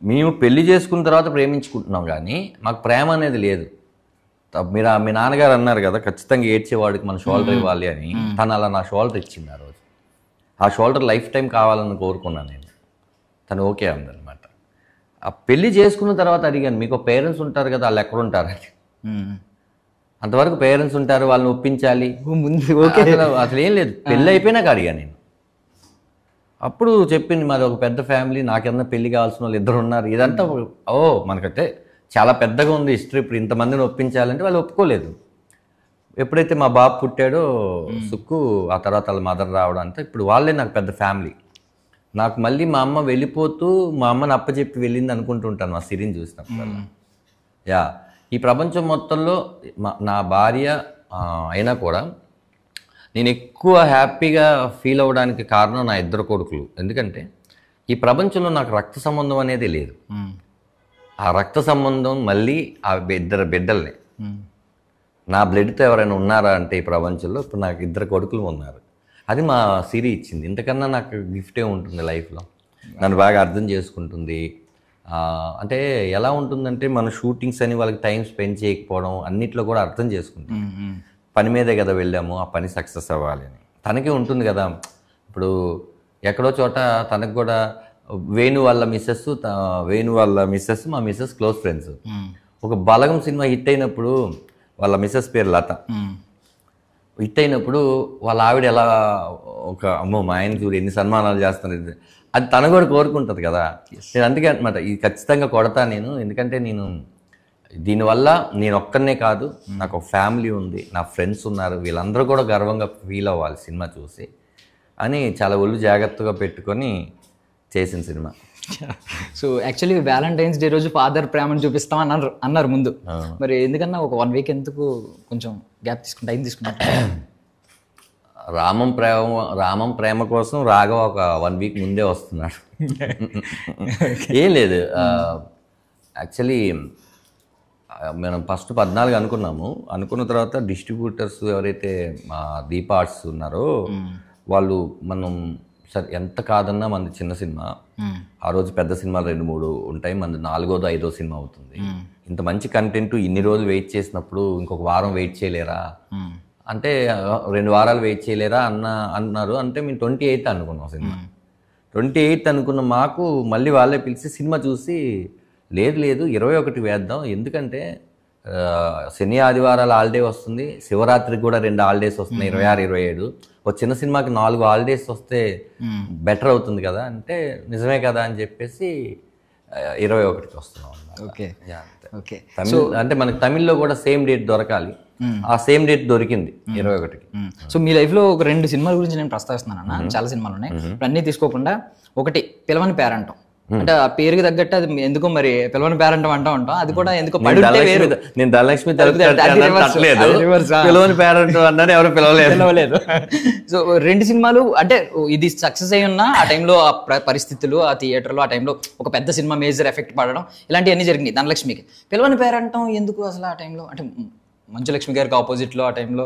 మేము పెళ్లి చేసుకున్న తర్వాత ప్రేమించుకుంటున్నాం కానీ మాకు ప్రేమ అనేది లేదు. మీరు మీ నాన్నగారు అన్నారు కదా, ఖచ్చితంగా ఏడ్చేవాడికి మన షోల్డర్ ఇవ్వాలి అని. తను అలా నా షోల్డర్ ఇచ్చింది ఆ రోజు. ఆ షోల్డర్ లైఫ్ టైం కావాలని కోరుకున్నాను నేను. తను ఓకే అందనమాట. ఆ పెళ్లి చేసుకున్న తర్వాత అడిగాను, మీకు పేరెంట్స్ ఉంటారు కదా, వాళ్ళు ఎక్కడ ఉంటారని. అంతవరకు పేరెంట్స్ ఉంటారు, వాళ్ళని ఒప్పించాలి ముందు అసలు ఏం లేదు. పెళ్ళి అయిపోయినాక అడిగాను నేను. అప్పుడు చెప్పింది, మాది ఒక పెద్ద ఫ్యామిలీ, నాకేమన్నా పెళ్లి కావాల్సిన వాళ్ళు 2 ఉన్నారు. ఇదంతా మనకంటే చాలా పెద్దగా ఉంది హిస్టరీ. ఇప్పుడు ఇంతమందిని ఒప్పించాలంటే వాళ్ళు ఒప్పుకోలేదు. ఎప్పుడైతే మా బాబు పుట్టాడో సుక్కు, ఆ తర్వాత వాళ్ళ మదర్ రావడం అంతా, ఇప్పుడు వాళ్ళే నాకు పెద్ద ఫ్యామిలీ. నాకు మళ్ళీ మా అమ్మ వెళ్ళిపోతూ మా అమ్మని అప్పచెప్పి వెళ్ళింది అనుకుంటుంటాను మా సిరిని చూసినప్పుడు. ఈ ప్రపంచం మొత్తంలో నా భార్య అయినా కూడా నేను ఎక్కువ హ్యాపీగా ఫీల్ అవ్వడానికి కారణం నా 2 కొడుకులు. ఎందుకంటే ఈ ప్రపంచంలో నాకు రక్త సంబంధం అనేది లేదు. ఆ రక్త సంబంధం మళ్ళీ ఆ 2 బిడ్డల్ని, నా బ్లడ్తో ఎవరైనా ఉన్నారా అంటే ఈ ప్రపంచంలో ఇప్పుడు నాకు 2 కొడుకులు ఉన్నారు. అది మా సిరి ఇచ్చింది. ఇంతకన్నా నాకు గిఫ్టే ఉంటుంది లైఫ్లో. నన్ను బాగా అర్థం చేసుకుంటుంది. అంటే ఎలా ఉంటుందంటే, మన షూటింగ్స్ అని వాళ్ళకి టైం స్పెండ్ చేయకపోవడం, అన్నిట్లో కూడా అర్థం చేసుకుంటాం. పని మీదే కదా వెళ్ళాము, ఆ పని సక్సెస్ అవ్వాలి అని తనకి ఉంటుంది కదా. ఇప్పుడు ఎక్కడో చోట తనకు కూడా వేణు వాళ్ళ మిస్సెస్ మా మిస్సెస్ క్లోజ్ ఫ్రెండ్స్. ఒక బలగం సినిమా హిట్ అయినప్పుడు వాళ్ళ మిస్సెస్ పేరు లత. హిట్ అయినప్పుడు వాళ్ళ ఆవిడ ఎలా అమ్మో మా ఆయన చూడు ఎన్ని సన్మానాలు చేస్తాను, అది తన కూడా కోరుకుంటుంది కదా. నేను అందుకే అనమాట, ఇది ఖచ్చితంగా కొడతా నేను. ఎందుకంటే నేను దీనివల్ల నేను ఒక్కనే కాదు, నాకు ఒక ఫ్యామిలీ ఉంది, నా ఫ్రెండ్స్ ఉన్నారు, వీళ్ళందరూ కూడా గర్వంగా ఫీల్ అవ్వాలి సినిమా చూసి అని చాలా ఒళ్ళు జాగ్రత్తగా పెట్టుకొని చేసిన cinema. So actually Valentine's day రోజు ఫాదర్ ప్రేమను చూపిస్తాం అన్నారు ముందు. మరి ఎందుకన్నా ఒక 1 week ఎందుకు కొంచెం గ్యాప్ టైం తీసుకుంటా? రామం ప్రేమ కోసం రాఘవ ఒక 1 week ముందే వస్తున్నాడు. ఏం లేదు, యాక్చువల్లీ మనం ఫస్ట్ 14 అనుకున్న తర్వాత డిస్ట్రిబ్యూటర్స్ ఎవరైతే మా దీప ఆర్ట్స్ ఉన్నారో వాళ్ళు, మనం సరే ఎంత కాదన్నా మనది చిన్న సినిమా, ఆ రోజు పెద్ద సినిమాలు 2-3 ఉంటాయి, మనది 4వ 5వ సినిమా అవుతుంది. ఇంత మంచి కంటెంట్ ఇన్ని రోజులు వెయిట్ చేసినప్పుడు ఇంకొక వారం వెయిట్ చేయలేరా అంటే, 2 వారాలు వెయిట్ చేయలేరా అన్నారు. అంటే మేము 28th అనుకున్నాం సినిమా. 28th అనుకున్న మాకు మళ్ళీ వాళ్ళే పిలిచి సినిమా చూసి, లేదు 21 వేద్దాం, ఎందుకంటే శని ఆదివారాలు హాలిడే వస్తుంది, శివరాత్రికి కూడా 2 హాలిడేస్ వస్తున్నాయి, 26, 27. ఒక చిన్న సినిమాకి 4 హాలిడేస్ వస్తే బెటర్ అవుతుంది కదా అంటే, నిజమే కదా అని చెప్పేసి 21కి వస్తున్నాం. ఓకే, అంటే మనకి తమిళ్లో కూడా సేమ్ డేట్ దొరకాలి, ఆ సేమ్ డేట్ దొరికింది 21కి. సో మీ లైఫ్లో ఒక 2 సినిమాల గురించి నేను ప్రస్తావిస్తున్నాను అన్న. చాలా సినిమాలు ఉన్నాయి, అన్నీ తీసుకోకుండా. ఒకటి పిలవని పేరంటం, అంటే ఆ పేరుకి తగ్గట్టు అది ఎందుకో మరి పిలవని పేరంటం అంటూ ఉంటాం, అది కూడా ఎందుకో నేను ధనలక్ష్మి పిలవని పేరంటం అన్నాను, ఎవరు పిలవలేదు. సో 2 సినిమాలు అంటే ఇది సక్సెస్ అయి ఉన్నా ఆ టైంలో ఆ పరిస్థితులు, ఆ థియేటర్లో ఆ టైంలో ఒక పెద్ద సినిమా మేజర్ ఎఫెక్ట్ పడడం, ఇలాంటివన్నీ జరిగినాయి. ధనలక్ష్మికి పిలవని పేరంటం ఎందుకు అసలు ఆ టైంలో? అంటే మంచులక్ష్మి గారికి ఆపోజిట్ లో ఆ టైంలో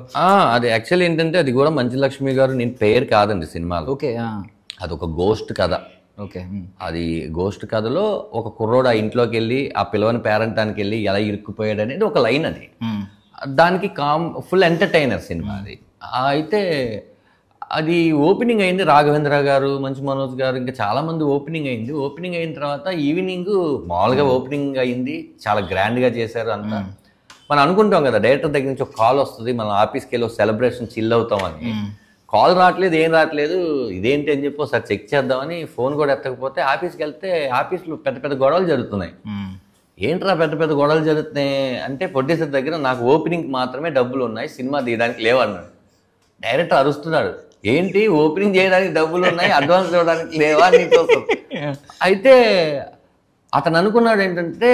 అది యాక్చువల్లీ ఏంటంటే, అది కూడా మంచులక్ష్మి గారు నేను పేరు కాదండి సినిమాలో. ఓకే, అది ఒక గోస్ట్ కథ. ఓకే. అది గోస్ట్ కథలో ఒక కుర్రోడు ఆ ఇంట్లోకి వెళ్ళి ఆ పిల్లవని పేరంటానికి వెళ్ళి ఎలా ఇరుక్కుపోయాడు అనేది ఒక లైన్ అది. దానికి ఫుల్ ఎంటర్టైనర్ సినిమా అది. అయితే అది ఓపెనింగ్ అయింది, రాఘవేంద్ర గారు, మంచు మనోజ్ గారు, ఇంకా చాలా మంది ఓపెనింగ్ అయింది. ఓపెనింగ్ అయిన తర్వాత ఈవినింగ్ మామూలుగా ఓపెనింగ్ అయింది, చాలా గ్రాండ్గా చేశారు అంతా. మనం అనుకుంటాం కదా డైరెక్టర్ దగ్గర నుంచి ఒక కాల్ వస్తుంది, మనం ఆఫీస్కి వెళ్ళి సెలబ్రేషన్ చిల్ అవుతామని. కాల్ రావట్లేదు, ఏం రావట్లేదు, ఇదేంటి అని చెప్పి ఒకసారి చెక్ చేద్దామని ఫోన్ కూడా ఎత్తకపోతే ఆఫీస్కి వెళ్తే ఆఫీస్లో పెద్ద పెద్ద గొడవలు జరుగుతున్నాయి. ఏంట్రా పెద్ద పెద్ద గొడవలు జరుగుతున్నాయి అంటే, ప్రొడ్యూసర్ దగ్గర నాకు ఓపెనింగ్ మాత్రమే డబ్బులు ఉన్నాయి, సినిమా తీయడానికి లేవన్నాడు. డైరెక్టర్ అరుస్తున్నాడు, ఏంటి ఓపెనింగ్ చేయడానికి డబ్బులు ఉన్నాయి, అడ్వాన్స్ ఇవ్వడానికి లేవా నీకు? అయితే అతను అనుకున్నాడు ఏంటంటే,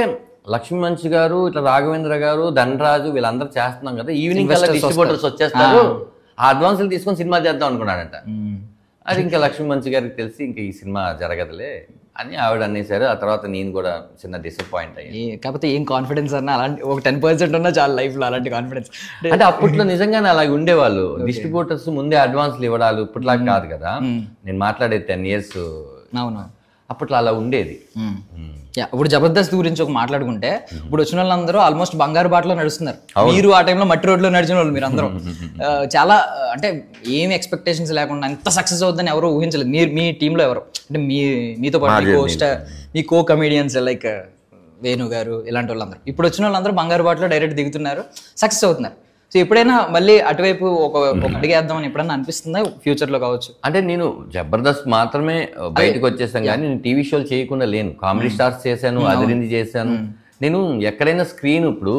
లక్ష్మీ మంచి గారు, ఇట్లా రాఘవేంద్ర గారు, ధనరాజు వీళ్ళందరూ చేస్తున్నాం కదా, ఈవినింగ్ కల్లా డిస్ట్రిబ్యూటర్స్ వచ్చేస్తారు, ఆ అడ్వాన్సులు తీసుకొని సినిమా చేద్దాం అనుకున్నాడంట. అది ఇంకా లక్ష్మీ మంచి గారికి తెలిసి ఇంకా ఈ సినిమా జరగదులే అని ఆవిడ అనేసారు. ఆ తర్వాత నేను కూడా చిన్న డిసప్పాయింట్ అయ్యాను. కాకపోతే ఏం కాన్ఫిడెన్స్ అన్న అలాంటి ఒక 10% ఉన్నా చాలా లైఫ్లో అలాంటి కాన్ఫిడెన్స్. అంటే అప్పట్లో నిజంగానే అలాగే ఉండేవాళ్ళు, డిస్ట్రిబ్యూటర్స్ ముందే అడ్వాన్స్లు ఇవ్వడాలు. ఇప్పటిలాగా కాదు కదా, నేను మాట్లాడేది 10 years. అవును, అప్పట్లో అలా ఉండేది. ఇప్పుడు జబర్దస్త్ గురించి ఒక మాట్లాడుకుంటే, ఇప్పుడు వచ్చిన వాళ్ళందరూ ఆల్మోస్ట్ బంగారు బాటలో నడుస్తున్నారు. మీరు ఆ టైంలో మట్టి రోడ్లో నడిచిన వాళ్ళు మీరు అందరూ. చాలా అంటే ఏమి ఎక్స్పెక్టేషన్స్ లేకుండా ఎంత సక్సెస్ అవుతుందని ఎవరు ఊహించలేదు. మీరు మీ టీంలో ఎవరు అంటే మీతో పాటు మీ కో కమెడియన్స్ లైక్ వేణు గారు ఇలాంటి వాళ్ళందరూ, ఇప్పుడు వచ్చిన వాళ్ళందరూ బంగారు బాటలో డైరెక్ట్ దిగుతున్నారు, సక్సెస్ అవుతున్నారు. సో ఎప్పుడైనా మళ్ళీ అటువైపు ఒక అడిగేద్దామని ఎప్పుడైనా అనిపిస్తుందా ఫ్యూచర్లో కావచ్చు? అంటే నేను జబర్దస్త్ మాత్రమే బయటకు వచ్చేసాను కానీ నేను టీవీ షోలు చేయకుండా లేను. కామెడీ స్టార్స్ చేశాను, అదిరింది చేశాను. నేను ఎక్కడైనా ఇప్పుడు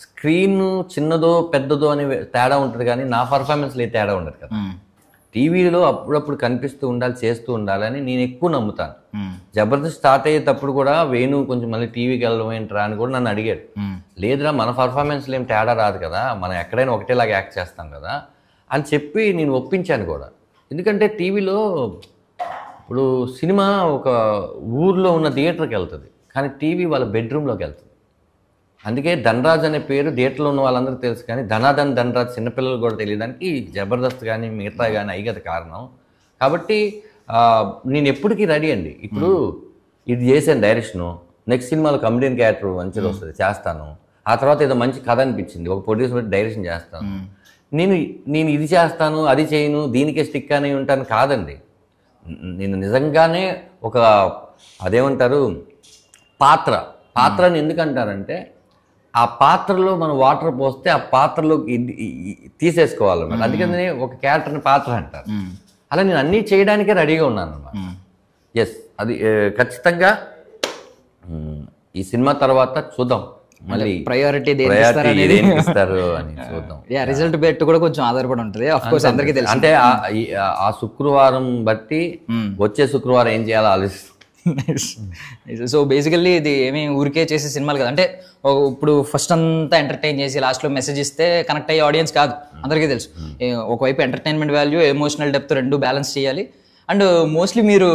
స్క్రీన్ చిన్నదో పెద్దదో అనే తేడా ఉంటుంది కానీ నా పర్ఫార్మెన్స్లో తేడా ఉండదు కదా. టీవీలో అప్పుడప్పుడు కనిపిస్తూ ఉండాలి, చేస్తూ ఉండాలని నేను ఎక్కువ నమ్ముతాను. జబర్దస్త్ స్టార్ట్ అయ్యేటప్పుడు కూడా వేణు కొంచెం మళ్ళీ టీవీకి వెళ్ళడం ఏంట్రా అని కూడా నన్ను అడిగాడు. లేదురా మన పర్ఫార్మెన్స్లో ఏం తేడా రాదు కదా, మనం ఎక్కడైనా ఒకటేలాగా యాక్ట్ చేస్తాం కదా అని చెప్పి నేను ఒప్పించాను కూడా. ఎందుకంటే టీవీలో ఇప్పుడు సినిమా ఒక ఊర్లో ఉన్న థియేటర్కి వెళ్తుంది, కానీ టీవీ వాళ్ళ బెడ్రూమ్లోకి వెళ్తుంది. అందుకే ధనరాజ్ అనే పేరు థియేటర్లో ఉన్న వాళ్ళందరూ తెలుసు, కానీ ధనరాజ్ చిన్నపిల్లలు కూడా తెలియడానికి జబర్దస్త్ కానీ మిగతా కానీ అయి కదా కారణం. కాబట్టి నేను ఎప్పటికీ రెడీ అండి. ఇప్పుడు ఇది చేశాను డైరెక్షను, నెక్స్ట్ సినిమాలో కమెడియన్ క్యారెక్టర్ మంచిగా వస్తుంది చేస్తాను. ఆ తర్వాత ఏదో మంచి కథ అనిపించింది, ఒక ప్రొడ్యూసర్ పెట్టి డైరెక్షన్ చేస్తాను. నేను ఇది చేస్తాను, అది చేయను, దీనికే స్టిక్ అని ఉంటాను కాదండి. నేను నిజంగానే ఒక అదేమంటారు పాత్రని ఎందుకంటారంటే, ఆ పాత్రలో మనం వాటర్ పోస్తే ఆ పాత్రలోకి తీసేసుకోవాలన్నమాట. అందుకని ఒక క్యారెక్టర్ని పాత్ర అంటారు. అలా నేను అన్నీ చేయడానికే రెడీగా ఉన్నాను అన్నమాట. ఎస్, అది ఖచ్చితంగా ఈ సినిమా తర్వాత చూద్దాం మళ్ళీ ప్రయారిటీ ఇస్తారు అని చూద్దాం. రిజల్ట్ పెట్టి కూడా కొంచెం ఆధారపడి ఉంటుంది. ఆఫ్ కోర్స్ అందరికీ తెలుసు. అంటే ఆ శుక్రవారం బట్టి వచ్చే శుక్రవారం ఏం చేయాలో ఆలోచిస్తాం. సో బేసికల్లీ ఇది ఏమి ఊరికే చేసే సినిమాలు కదా. అంటే ఇప్పుడు ఫస్ట్ అంతా ఎంటర్టైన్ చేసి లాస్ట్లో మెసేజ్ ఇస్తే కనెక్ట్ అయ్యే ఆడియన్స్ కాదు, అందరికీ తెలుసు. ఒకవైపు ఎంటర్టైన్మెంట్ వాల్యూ, ఎమోషనల్ డెప్త్ రెండు బ్యాలెన్స్ చేయాలి. అండ్ మోస్ట్లీ మీరు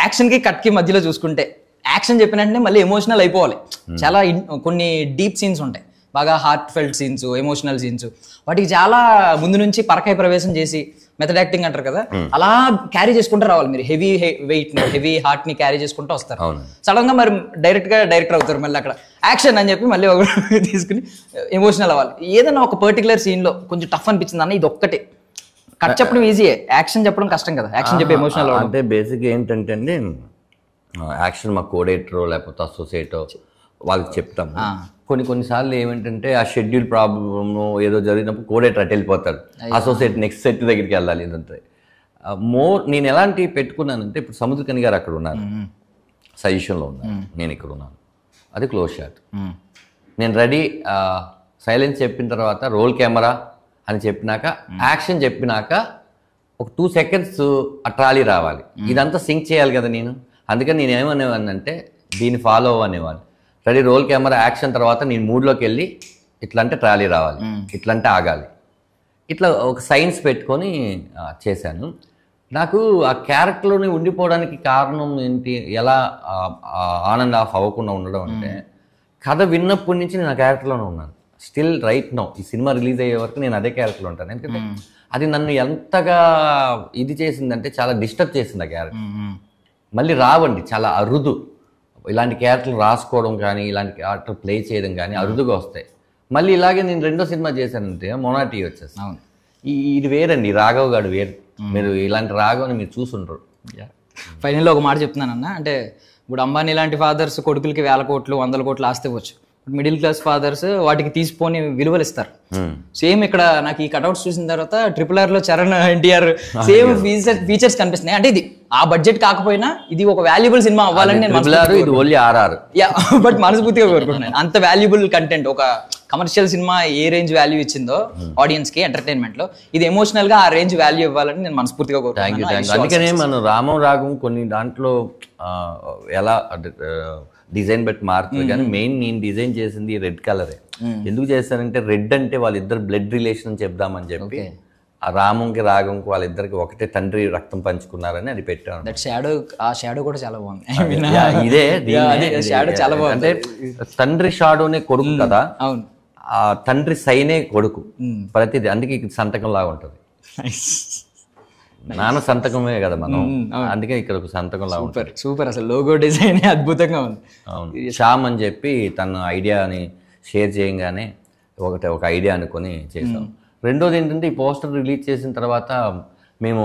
యాక్షన్కి కట్కి మధ్యలో చూసుకుంటే, యాక్షన్ చెప్పిన వెంటనే మళ్ళీ ఎమోషనల్ అయిపోవాలి. చాలా కొన్ని డీప్ సీన్స్ ఉంటాయి, బాగా heart felt scenes, emotional scenes, వాటికి చాలా ముందు నుంచి పరకాయ ప్రవేశం చేసి మెథడ్ యాక్టింగ్ అంటారు కదా, అలా క్యారీ చేసుకుంటూ రావాలి. మీరు హెవీ వెయిట్ ని, హెవీ హార్ట్ ని క్యారీ చేసుకుంటూ వస్తారు. సడన్ గా మరి డైరెక్టర్ అవుతారు, మళ్ళీ అక్కడ యాక్షన్ అని చెప్పి మళ్ళీ తీసుకుని ఎమోషనల్ అవ్వాలి. ఏదైనా ఒక పర్టికులర్ సీన్ లో కొంచెం టఫ్ అనిపించింది అన్న, ఇది ఒక్కటే. కట్ చెప్పడం ఈజీయే, యాక్షన్ చెప్పడం కష్టం కదా. యాక్షన్ చెప్పి ఎమోషనల్ అవ్వడం అంటే బేసిక్ ఏంటంటే అండి, యాక్షన్ మా కోడేటరో లేకపోతే అసోసియేటో వాళ్ళకి చెప్తాము. కొన్నిసార్లు ఏమిటంటే ఆ షెడ్యూల్ ప్రాబ్లమ్ ఏదో జరిగినప్పుడు కోడేటర్ అటు వెళ్ళిపోతాడు, అసోసియేట్ నెక్స్ట్ సెట్ దగ్గరికి వెళ్ళాలి. ఇదంతా నేను ఎలాంటి పెట్టుకున్నానంటే, ఇప్పుడు సముద్రకని గారు అక్కడ ఉన్నారు, సజెషన్లో ఉన్నారు, నేను ఇక్కడ ఉన్నాను, అది క్లోజ్ షాట్. నేను రెడీ, సైలెన్స్ చెప్పిన తర్వాత రోల్ కెమెరా అని చెప్పినాక, యాక్షన్ చెప్పినాక ఒక 2 seconds ఆ ట్రాలీ రావాలి. ఇదంతా సింక్ చేయాలి కదా నేను. అందుకని నేను ఏమనేవాడిని అంటే, దీన్ని ఫాలో అవ్వనేవాడిని. రెడీ, రోల్ కెమెరా, యాక్షన్ తర్వాత నేను మూడ్లోకి వెళ్ళి ఇట్లా అంటే ట్రాలీ రావాలి, ఇట్లా అంటే ఆగాలి, ఇట్లా ఒక సైన్స్ పెట్టుకొని చేశాను. నాకు ఆ క్యారెక్టర్లోనే ఉండిపోవడానికి కారణం ఏంటి, ఎలా ఆన్ అండ్ ఆఫ్ అవ్వకుండా ఉండడం అంటే, కథ విన్నప్పటి నుంచి నేను ఆ క్యారెక్టర్లోనే ఉన్నాను. స్టిల్ రైట్ నౌ, ఈ సినిమా రిలీజ్ అయ్యే వరకు నేను అదే క్యారెక్టర్లో ఉంటాను. ఎందుకంటే అది నన్ను ఎంతగా ఇది చేసిందంటే, చాలా డిస్టర్బ్ చేసింది ఆ క్యారెక్టర్. మళ్ళీ రావండి, చాలా అరుదు. ఇలాంటి క్యారెక్టర్లు రాసుకోవడం కానీ ఇలాంటి క్యారెక్టర్ ప్లే చేయడం కానీ అరుదుగా వస్తాయి. మళ్ళీ ఇలాగే నేను రెండో సినిమా చేశానంటే మొనాటి వచ్చేసి. అవును, ఇది వేరండి, రాఘవ్ గారు వేరు. మీరు ఇలాంటి రాఘవ్ని మీరు చూసుంటారు. ఫైనల్లో ఒక మాట చెప్తున్నానన్న, అంటే ఇప్పుడు అంబానీ లాంటి ఫాదర్స్ కొడుకులకి 1000 కోట్లు 100 కోట్లు ఆస్తి ఇవ్వచ్చు. మిడిల్ క్లాస్ ఫాదర్స్ వాటికి తీసిపోని విలువలు ఇస్తారు. సేమ్ ఇక్కడ నాకు ఈ కట్అవుట్స్ చూసిన తర్వాత RRR లో చరణ్ ఎన్టీఆర్ సేమ్ ఫీచర్స్ కనిపిస్తున్నాయి. అంటే ఇది ఆ బడ్జెట్ కాకపోయినా ఇది ఒక వాల్యుబుల్ సినిమా అవ్వాలని నేను బట్ మనస్ఫూర్తిగా కోరుకుంటున్నాను. అంత వాల్యుబుల్ కంటెంట్, ఒక కమర్షియల్ సినిమా ఏ రేంజ్ వాల్యూ ఇచ్చిందో ఆడియన్స్ కి ఎంటర్టైన్మెంట్ లో, ఇది ఎమోషనల్ గా ఆ రేంజ్ వాల్యూ ఇవ్వాలని నేను మనస్ఫూర్తిగా కోరుకుంటున్నాను. అందుకనే మనం రాగం కొన్ని దాంట్లో ఎలా డిజైన్ బట్టి మారుతుంది, కానీ మెయిన్ నేను డిజైన్ చేసింది రెడ్ కలరే. ఎందుకు చేస్తానంటే రెడ్ అంటే వాళ్ళిద్దరు బ్లడ్ రిలేషన్ అని చెప్దామని చెప్పి ఆ రామంకి రాగంకి వాళ్ళిద్దరికి ఒకటే తండ్రి రక్తం పంచుకున్నారని అది పెట్టాను. దట్ షాడో, ఆ షాడో కూడా చాలా బాగుంది. ఇదే షాడో చాలా బాగుంది. అంటే తండ్రి షాడోనే కొడుకు కదా, అవును, ఆ తండ్రి సైనే కొడుకు ప్రతిది. అందుకే సంతకం లాగా ఉంటుంది. నాన్న సంతకమే కదా మనం, అందుకే ఇక్కడ ఒక సంతకం లాగా ఉంటుంది. సూపర్, అసలు లోగో డిజైన్ అద్భుతంగా ఉంది. అవును, శ్యామ్ అని చెప్పి తన ఐడియాని షేర్ చేయగానే ఒక ఐడియా అనుకొని చేసాం. రెండోది ఏంటంటే ఈ పోస్టర్ రిలీజ్ చేసిన తర్వాత మేము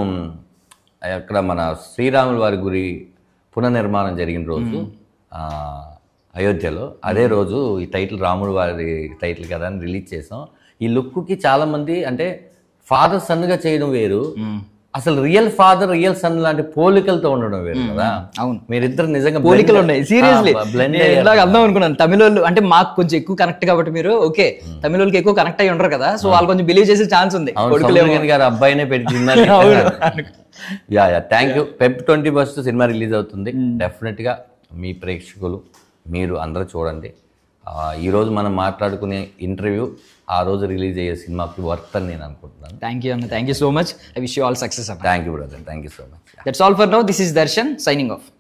అక్కడ మన శ్రీరాముల వారి గుడి పునర్నిర్మాణం జరిగిన రోజు అయోధ్యలో, అదే రోజు ఈ టైటిల్ రాముల వారి టైటిల్ కదా అని రిలీజ్ చేసాం. ఈ లుక్కి చాలామంది అంటే ఫాదర్ సన్గా చేయడం వేరు, అసలు రియల్ ఫాదర్ రియల్ సన్ లాంటి పోలికలతో ఉండడం వేరు కదా. అవును, మీరిద్దరు నిజంగా పోలికలు ఉన్నాయి. సీరియస్లీ ఇలాగ అర్థం అనుకున్నాను. తమిళ వాళ్ళు అంటే మాకు కొంచెం ఎక్కువ కనెక్ట్ కాబట్టి మీరు ఓకే, తమిళ వాళ్ళకి ఎక్కువ కనెక్ట్ అయ్యి ఉండరు కదా, సో వాళ్ళు కొంచెం బిలీవ్ చేసే ఛాన్స్ ఉంది. గారు అబ్బాయినే పెట్టిందని. Yeah thank you. Feb 21 cinema release అవుతుంది. డెఫినెట్ గా మీ ప్రేక్షకులు మీరు అందరూ చూడండి. ఈరోజు మనం మాట్లాడుకునే ఇంటర్వ్యూ ఆ రోజు రిలీజ్ అయ్యే సినిమాకి వర్త్ అని నేను అనుకుంటున్నాను. థ్యాంక్ యూ అన్న, thank you so much. I wish you all success. Thank you brother, thank you so much. That's all for now. This is Darshan signing off.